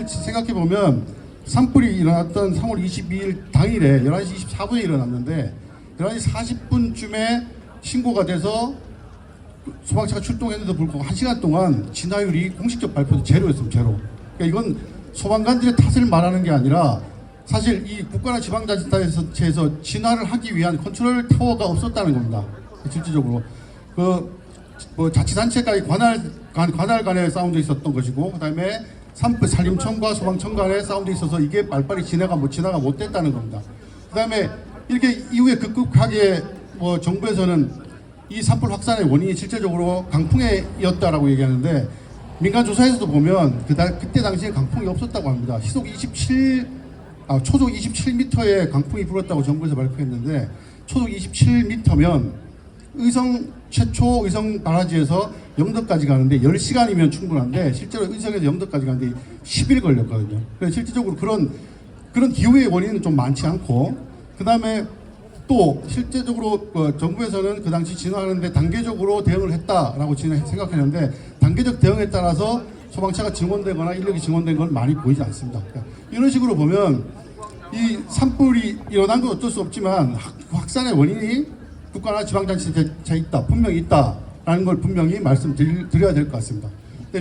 예. 생각해 보면 산불이 일어났던 3월 22일 당일에 11시 24분에 일어났는데 11시 40분쯤에 신고가 돼서 소방차가 출동했는데도 불구하고 1시간 동안 진화율이 공식적 발표도 제로였습니다. 제로. 그러니까 이건 소방관들의 탓을 말하는 게 아니라 사실 이 국가나 지방자치단체에서 진화를 하기 위한 컨트롤 타워가 없었다는 겁니다. 실질적으로 뭐 자치단체까지 관할 간의 싸움도 있었던 것이고, 그다음에 산림청과 소방청 간의 싸움도 있어서 이게 빨리빨리 진화가 못 됐다는 겁니다. 그다음에 이렇게 이후에 급격하게 뭐 정부에서는 이 산불 확산의 원인이 실제적으로 강풍이었다라고 얘기하는데 민간 조사에서도 보면 그때 당시에 강풍이 없었다고 합니다. 초속 27m의 강풍이 불었다고 정부에서 발표했는데 초속 27m면 최초 의성 바라지에서 영덕까지 가는데 10시간이면 충분한데 실제로 의성에서 영덕까지 가는데 10일 걸렸거든요. 그래서 실질적으로 그런 기후의 원인은 좀 많지 않고, 그 다음에 또 실제적으로 정부에서는 그 당시 진화하는데 단계적으로 대응을 했다라고 생각했는데 단계적 대응에 따라서 소방차가 증원되거나 인력이 증원된 건 많이 보이지 않습니다. 이런 식으로 보면 이 산불이 일어난 건 어쩔 수 없지만 확산의 원인이 국가나 지방자치단체에 있다, 분명히 있다라는 걸 분명히 말씀드려야 될 것 같습니다.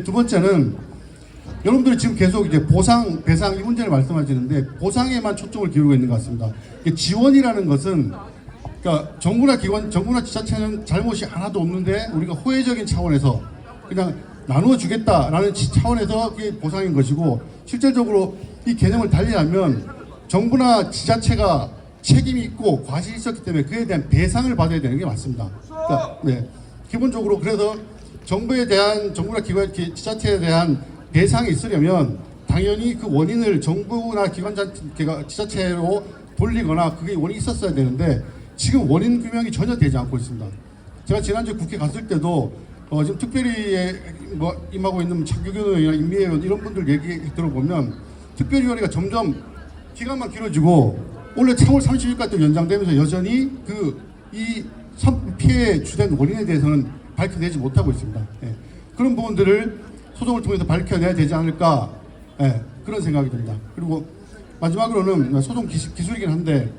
두 번째는 여러분들이 지금 계속 이제 보상, 배상 이 문제를 말씀하시는데 보상에만 초점을 기울이고 있는 것 같습니다. 지원이라는 것은 그러니까 정부나 지자체는 잘못이 하나도 없는데 우리가 호혜적인 차원에서 그냥 나누어 주겠다라는 차원에서 이게 보상인 것이고, 실질적으로 이 개념을 달리하면 정부나 지자체가 책임이 있고 과실이 있었기 때문에 그에 대한 배상을 받아야 되는 게 맞습니다. 그러니까 기본적으로 그래서 정부나 지자체에 대한 배상이 있으려면 당연히 그 원인을 정부나 지자체로 돌리거나 그게 원인이 있었어야 되는데 지금 원인 규명이 전혀 되지 않고 있습니다. 제가 지난주에 국회 갔을 때도 지금 특별히 임하고 있는 차규근 의원이나 임미애 의원 이런 분들 얘기 들어보면 특별위원회가 점점 기간만 길어지고 원래 3월 30일까지 연장되면서 여전히 이 피해 주된 원인에 대해서는 밝혀내지 못하고 있습니다. 예. 그런 부분들을 소송을 통해서 밝혀내야 되지 않을까, 예, 그런 생각이 듭니다. 그리고 마지막으로는 소송 기술이긴 한데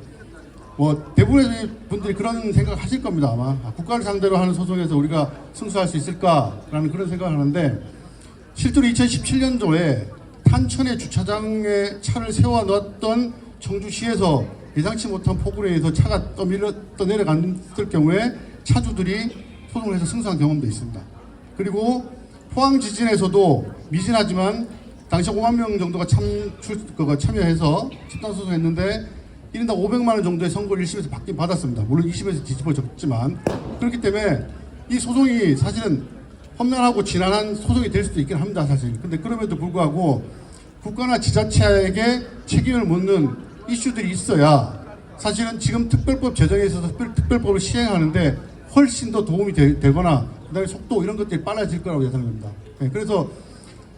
대부분의 분들이 그런 생각을 하실 겁니다. 아마 국가를 상대로 하는 소송에서 우리가 승소할 수 있을까라는 그런 생각을 하는데 실제로 2017년도에 탄천의 주차장에 차를 세워놨던 청주시에서 예상치 못한 폭우로 인해서 차가 떠내려갔을 경우에 차주들이 소송을 해서 승소한 경험도 있습니다. 그리고 포항 지진에서도 미진하지만 당시 5만 명 정도가 참여해서 집단 소송했는데 1인당 500만 원 정도의 선고를 1심에서 받긴 받았습니다. 물론 2심에서 뒤집어졌지만 그렇기 때문에 이 소송이 사실은 험난하고 지난한 소송이 될 수도 있긴 합니다. 사실. 근데 그럼에도 불구하고 국가나 지자체에게 책임을 묻는 이슈들이 있어야 사실은 지금 특별법 제정에 있어서 특별법을 시행하는데 훨씬 더 도움이 되거나 그다음에 속도 이런 것들이 빨라질 거라고 예상됩니다. 네, 그래서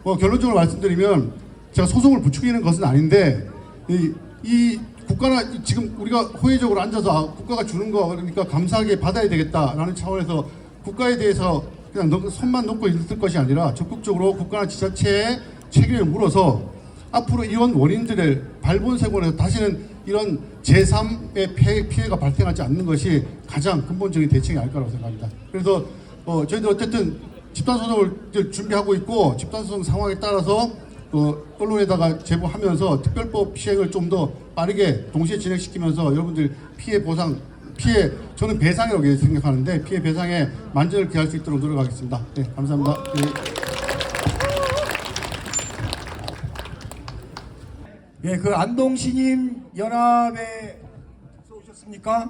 결론적으로 말씀드리면 제가 소송을 부추기는 것은 아닌데 이 국가나 지금 우리가 호의적으로 앉아서 국가가 주는 거 그러니까 감사하게 받아야 되겠다라는 차원에서 국가에 대해서 그냥 손만 놓고 있을 것이 아니라 적극적으로 국가나 지자체에 책임을 물어서 앞으로 이런 원인들을 발본색원에서 다시는 이런 제3의 피해가 발생하지 않는 것이 가장 근본적인 대책이 아닐 거라고 생각합니다. 그래서 저희들 어쨌든 집단소송을 준비하고 있고 집단소송 상황에 따라서 언론에다가 제보하면서 특별법 시행을 좀 더 빠르게 동시에 진행시키면서 여러분들 저는 배상이라고 생각하는데 피해 배상에 만전을 기할 수 있도록 노력하겠습니다. 네, 감사합니다. 예, 그 안동신임 연합에 오셨습니까?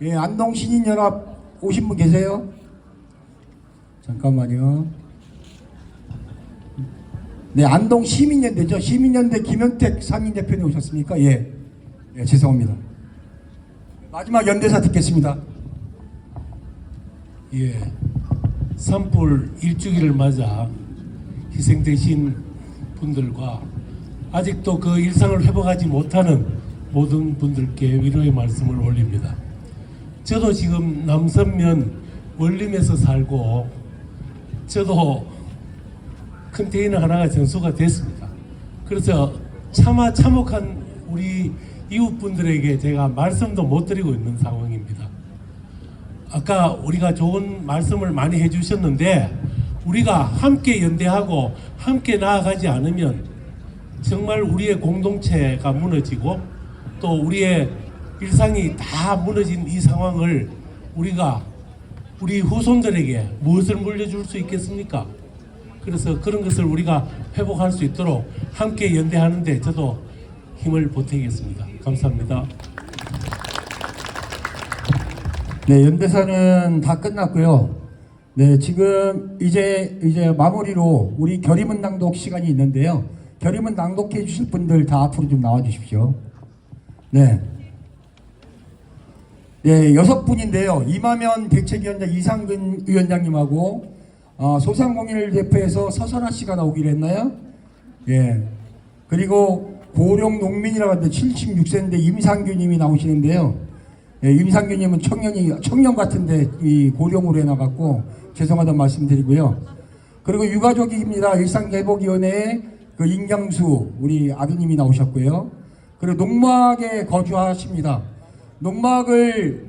예, 안동신임 연합 오신 분 계세요? 잠깐만요. 네, 안동 시민연대죠. 시민연대 김현택 상임대표님 오셨습니까? 예, 예, 죄송합니다. 마지막 연대사 듣겠습니다. 예, 산불 1주기를 맞아 희생되신 분들과 아직도 그 일상을 회복하지 못하는 모든 분들께 위로의 말씀을 올립니다. 저도 지금 남선면 원림에서 살고 저도 컨테이너 하나가 전소가 됐습니다. 그래서 차마 참혹한 우리 이웃분들에게 제가 말씀도 못 드리고 있는 상황입니다. 아까 우리가 좋은 말씀을 많이 해주셨는데 우리가 함께 연대하고 함께 나아가지 않으면 정말 우리의 공동체가 무너지고 또 우리의 일상이 다 무너진 이 상황을 우리가 우리 후손들에게 무엇을 물려줄 수 있겠습니까? 그래서 그런 것을 우리가 회복할 수 있도록 함께 연대하는데 저도 힘을 보태겠습니다. 감사합니다. 네, 연대사는 다 끝났고요. 네, 지금 이제 마무리로 우리 결의문 낭독 시간이 있는데요. 결의문 낭독해 주실 분들 다 앞으로 좀 나와 주십시오. 네. 네, 6분인데요. 이마면 대책위원장 이상근 위원장님하고 소상공인을 대표해서 서선아 씨가 나오기로 했나요? 예. 그리고 고령 농민이라고 하는데 76세인데 임상규님이 나오시는데요. 예, 임상규님은 청년 같은데 이 고령으로 해나갔고 죄송하다는 말씀드리고요. 그리고 유가족입니다. 일상회복위원회의 그 임경수 우리 아드님이 나오셨고요. 그리고 농막에 거주하십니다. 농막에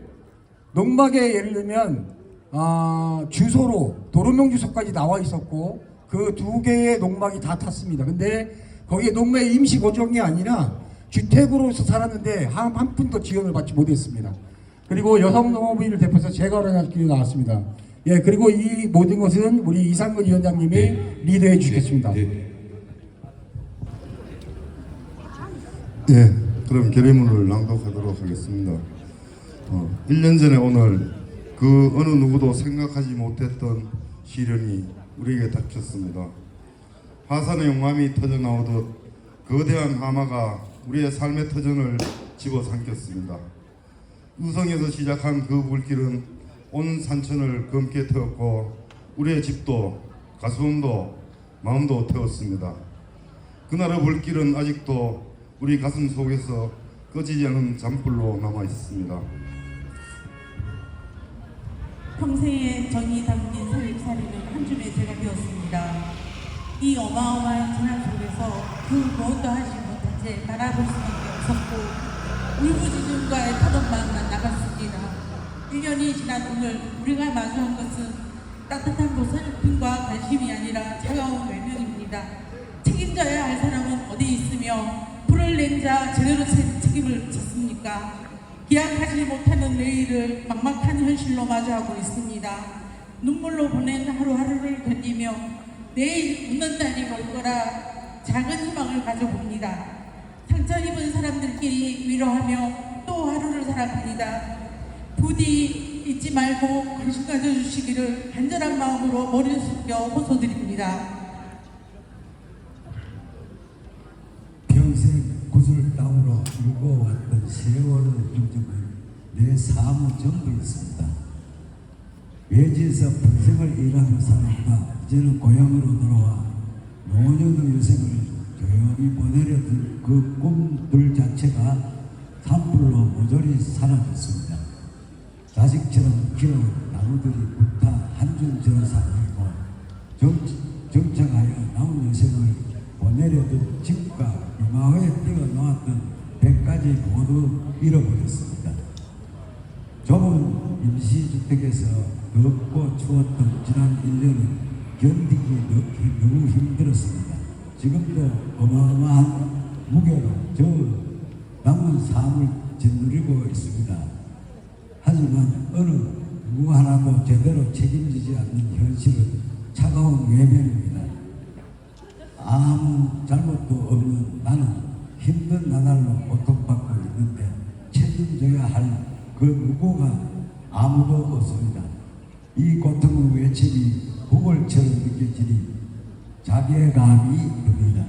예를 들면 주소로 도로명 주소까지 나와 있었고 그 2개의 농막이 다 탔습니다. 근데 거기에 농막의 임시 거주이 아니라 주택으로서 살았는데 한 푼도 지원을 받지 못했습니다. 그리고 여성농업인을 대표해서 제가 어려나길이 나왔습니다. 예, 그리고 이 모든 것은 우리 이상근 위원장님이 리드해 주시겠습니다. 예, 그럼 결의문을 낭독하도록 하겠습니다. 1년 전에 오늘 그 어느 누구도 생각하지 못했던 시련이 우리에게 닥쳤습니다. 화산의 용암이 터져 나오듯 거대한 하마가 우리의 삶의 터전을 집어삼켰습니다. 우성에서 시작한 그 불길은 온 산천을 검게 태웠고 우리의 집도 가수원도 마음도 태웠습니다. 그날의 불길은 아직도 우리 가슴 속에서 꺼지지 않은 잔불로 남아 있습니다. 평생의 정이 담긴 살림살이는 한 줌의 죄가 되었습니다. 이 어마어마한 재난 속에서 그 무엇도 하지 못한 채 바라볼 수밖에 없었고 울부짖음과의 터전만 나갔습니다. 1년이 지난 오늘 우리가 마주한 것은 따뜻한 보살핌과 관심이 아니라 차가운 외면입니다. 책임져야 할 사람은 어디 있으며 불을 낸 자 제대로 책임을 졌습니까? 기약하지 못하는 내일을 막막한 현실로 마주하고 있습니다. 눈물로 보낸 하루하루를 견디며 내일 웃는 날이 올 거라 작은 희망을 가져봅니다. 상처 입은 사람들끼리 위로하며 또 하루를 살아갑니다. 부디 잊지 말고 관심 가져주시기를 간절한 마음으로 머리를 숙여 호소드립니다. 평생 구슬땀으로 일궈왔던 세월의 흔적은 내 삶의 전부였습니다. 외지에서 평생을 일하는 사람과 이제는 고향으로 돌아와 노년의 여생을 조용히 보내려 들 그 꿈들 자체가 산불로 모조리 사라졌습니다. 자식처럼 키운 나무들이 불타 한줌처럼 사라지고 정착하여 남은 여생을 보내려둔 집과 이마에 띄어놓았던 100가지 모두 잃어버렸습니다. 좁은 임시주택에서 덥고 추웠던 지난 1년은 견디기 너무 힘들었습니다. 지금도 어마어마한 무게로 저 남은 삶을 짓누리고 있습니다. 하지만 어느 누구 하나도 제대로 책임지지 않는 현실은 차가운 외면입니다. 아무 잘못도 없는 나는 힘든 나날로 고통받고 있는데 책임져야 할 그 누구가 아무도 없습니다. 이 고통의 외침이 구걸처럼 느껴지니 자괴감이 듭니다.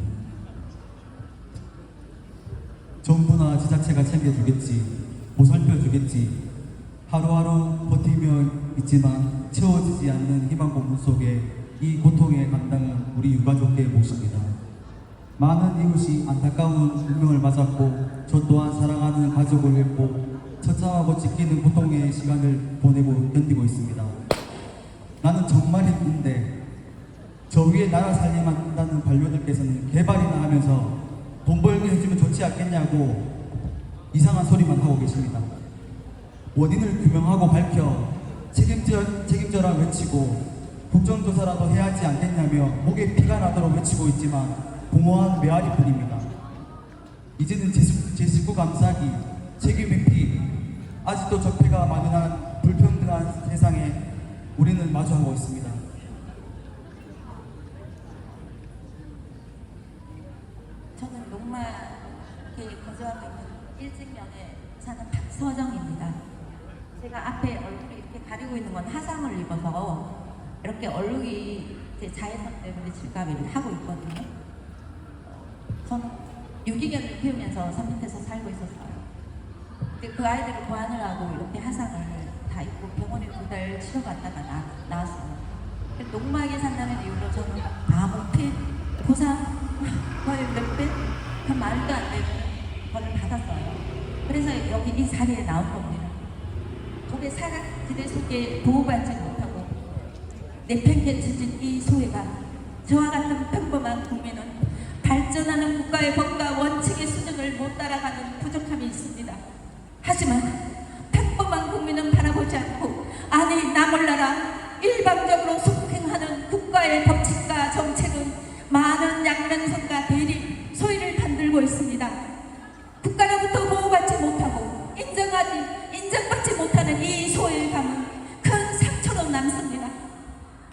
정부나 지자체가 챙겨주겠지, 보살펴주겠지, 하루하루 버티며 있지만 채워지지 않는 희망 고문 속에 이 고통의 감당은 우리 유가족의 몫입니다. 많은 이웃이 안타까운 운명을 맞았고 저 또한 사랑하는 가족을 잃고 처참하고 지키는 고통의 시간을 보내고 견디고 있습니다. 나는 정말 힘든데 저 위에 나라 살림한다는 관료들께서는 개발이나 하면서 돈 벌게 해주면 좋지 않겠냐고 이상한 소리만 하고 계십니다. 원인을 규명하고 밝혀 책임져라 외치고 국정조사라도 해야 하지 않겠냐며 목에 피가 나도록 외치고 있지만 공허한 메아리뿐입니다. 이제는 제 식구 감싸기, 책임 회피, 아직도 적폐가 만연한 불평등한 세상에 우리는 마주하고 있습니다. 저는 농마에 거주하고 있는 일직면에 사는 박서정입니다. 제가 앞에 얼굴이 이렇게 가리고 있는 건 화상을 입어서 이렇게 얼룩이 제 자외선 때문에 질감을 하고 있거든요. 저는 유기견을 키우면서 산 밑에서 살고 있었어요. 근데 그 아이들을 보안을 이렇게 화상을 다 입고 병원에 2달 치료 갔다가 나왔어요. 농막에 산다는 이유로 저는 아무 보상 거의 몇배? 그 말도 안 되는 거를 받았어요. 그래서 여기 이 자리에 나온 겁니다. 고개 사각지대 속에 보호받지 못하고 내팽개쳐진 이 소외가 저와 같은 평범한 국민은 발전하는 국가의 법과 원칙의 수준을 못 따라가는 부족함이 있습니다. 하지만 평범한 국민은 바라보지 않고 아니 나 몰라라 일방적으로 속행하는 국가의 법칙과 정책은 많은 양면성과 대립, 소위를 만들고 있습니다. 국가로부터 보호받지 못하고 인정받지 못하는 이 소외감은 큰 상처로 남습니다.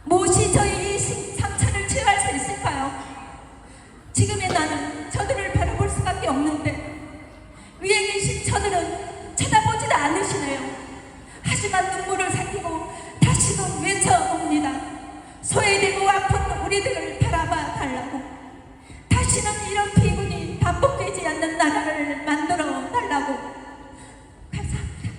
무엇이 저희 이 상처를 치유할 수 있을까요? 지금의 나는 저들을 바라볼 수밖에 없는데 위에 계신 저들은 쳐다보지도 않으시네요. 하지만 눈물을 삼키고 다시금 외쳐옵니다. 소외되고 아픈 우리들을 바라봐 달라고. 다시는 이런 비군이 반복되지 않는 나라를 만들어 달라고. 감사합니다.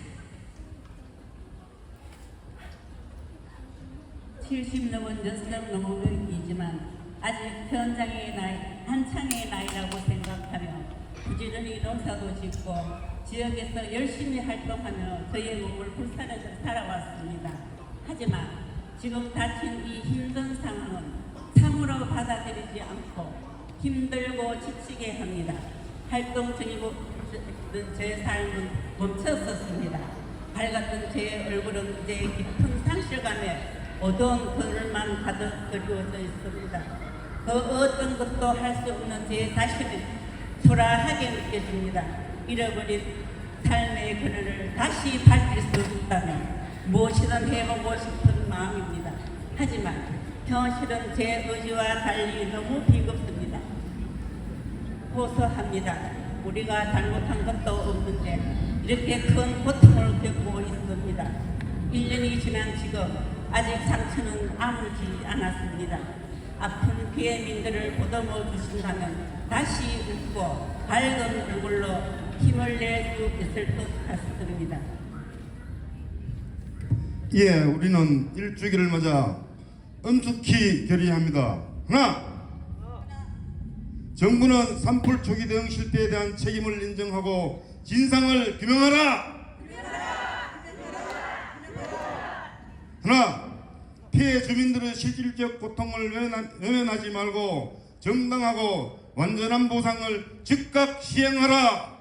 70 넘은 여성 농업이지만 아직 현장의 나이, 한창의 나이라고 생각하며 부지런히 농사도 짓고 지역에서 열심히 활동하며 저의 몸을 불사르며 살아왔습니다. 하지만 지금 닥친 이 힘든 상황은 참으로 받아들이지 않고 힘들고 지치게 합니다. 활동적인 제 삶은 멈췄었습니다. 밝았던 제 얼굴은 이제 깊은 상실감에 어두운 그늘만 가득 그리워져 있습니다. 그 어떤 것도 할 수 없는 제 자신이 초라하게 느껴집니다. 잃어버린 삶의 그늘을 다시 밝힐 수 있다면 무엇이든 해보고 싶은 마음입니다. 하지만 현실은 제 의지와 달리 너무 비겁습니다. 고소합니다. 우리가 잘못한 것도 없는데 이렇게 큰 고통을 겪고 있습니다. 1년이 지난 지금 아직 상처는 아물지 않았습니다. 아픈 피해민들을 보듬어 주신다면 다시 웃고 밝은 얼굴로 힘을 낼 수 있을 것 같습니다. 예, 우리는 일주기를 맞아 엄숙히 결의합니다. 하나, 정부는 산불 초기 대응 실태에 대한 책임을 인정하고 진상을 규명하라. 하나, 피해 주민들의 실질적 고통을 외면하지 말고 정당하고 완전한 보상을 즉각 시행하라.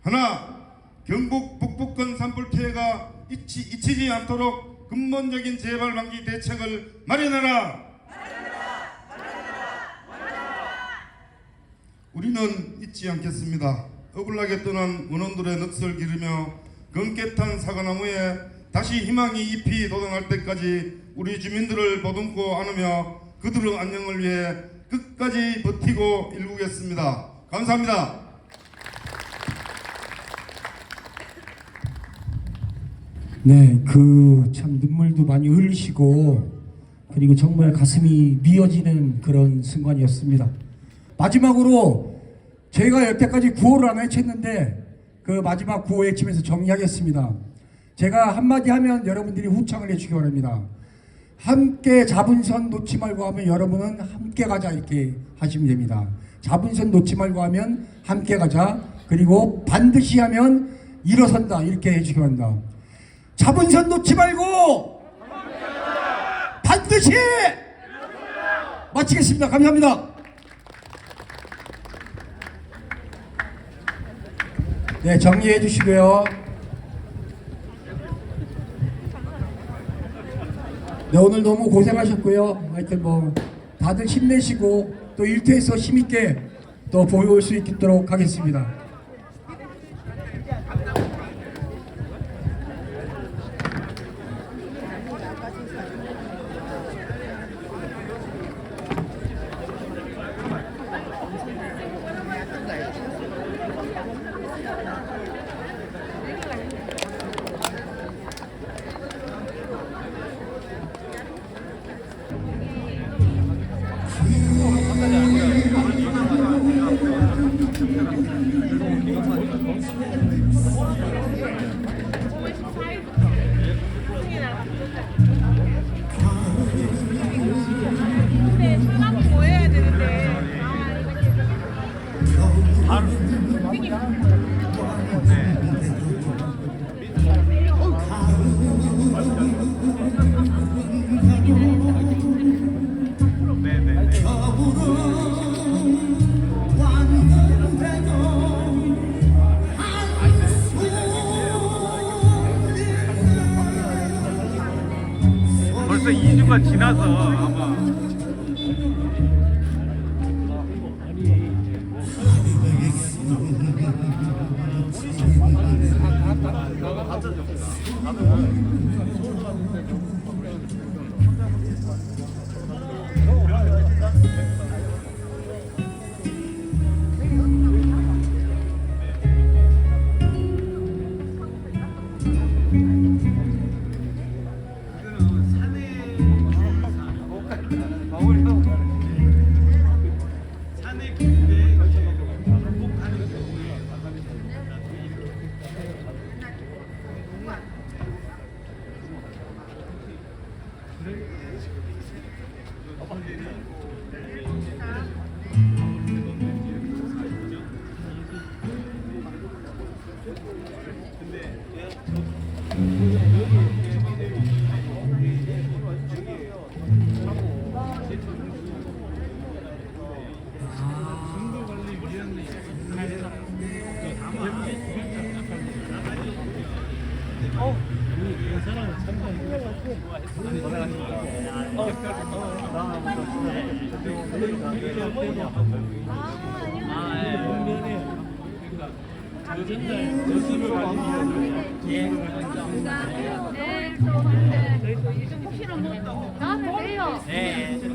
하나, 경북 북부권 산불 피해가 잊히지 않도록 근본적인 재발 방지 대책을 마련하라. 우리는 잊지 않겠습니다. 억울하게 떠난 원원들의 넋을 기르며 검게 탄 사과나무에 다시 희망이 잎이 돋아날 때까지 우리 주민들을 보듬고 안으며 그들의 안녕을 위해 끝까지 버티고 일구겠습니다. 감사합니다. 네, 참 눈물도 많이 흘리시고 그리고 정말 가슴이 미어지는 그런 순간이었습니다. 마지막으로 저희가 여태까지 구호를 하나 외쳤는데 그 마지막 구호 외치면서 정리하겠습니다. 제가 한마디 하면 여러분들이 후창을 해주기 바랍니다. 함께 잡은 손 놓지 말고 하면 여러분은 함께 가자 이렇게 하시면 됩니다. 잡은 손 놓지 말고 하면 함께 가자. 그리고 반드시 하면 일어선다 이렇게 해주기 바랍니다. 잡은 손 놓지 말고 반드시 마치겠습니다. 감사합니다. 네, 정리해 주시고요. 네, 오늘 너무 고생하셨고요. 하여튼 뭐 다들 힘내시고 또 일터에서 힘있게 또 보여올 수 있도록 하겠습니다. 벌써 2주가 지나서 아마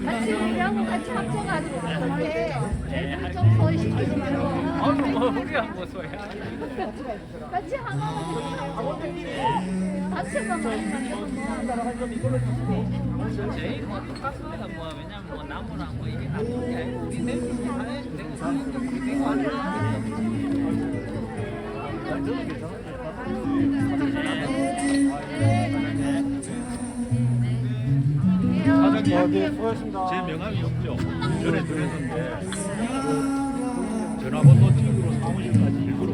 같이 일하고 같이 합쳐가지고 그렇게 좀 소개시켜주세요. 우리가 뭐 소야? 같이 하나만 단체만 많이 저희 뭐 똑같습니다. 뭐 왜냐면 뭐 나무랑 뭐 이게 나쁜 게 아니고 우리 내부에 하나씩 되고 사는 게 되고 제 명함이 없죠. 전에 드렸는데 전화번호 찍으로 사무실까지 일부러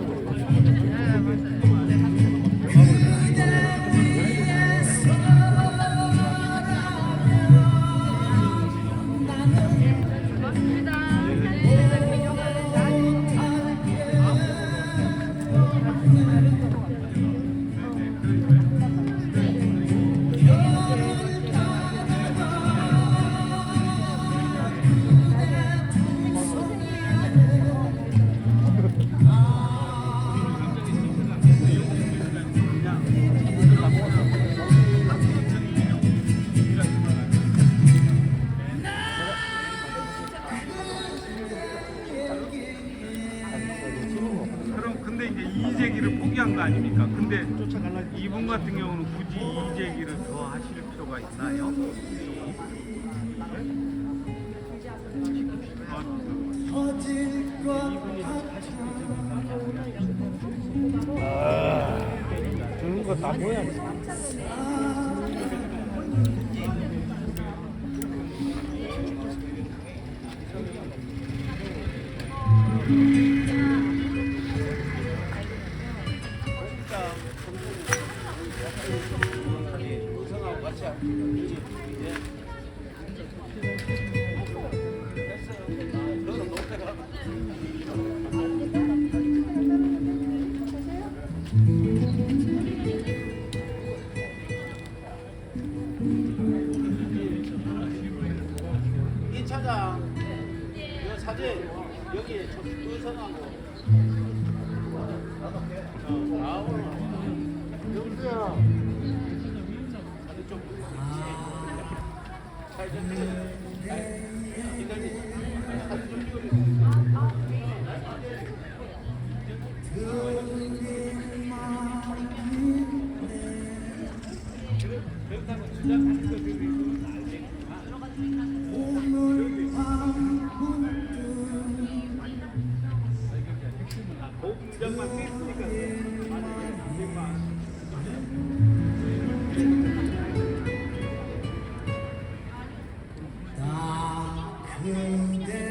그럼 근데 이제 이재기를 포기한 거 아닙니까? 근데 이분 같은 경우는 굳이 이재기를 더 하실 필요가 있나요? 주는 거 다 모양. 이 차장, 이 사진 여기 의성하고 그대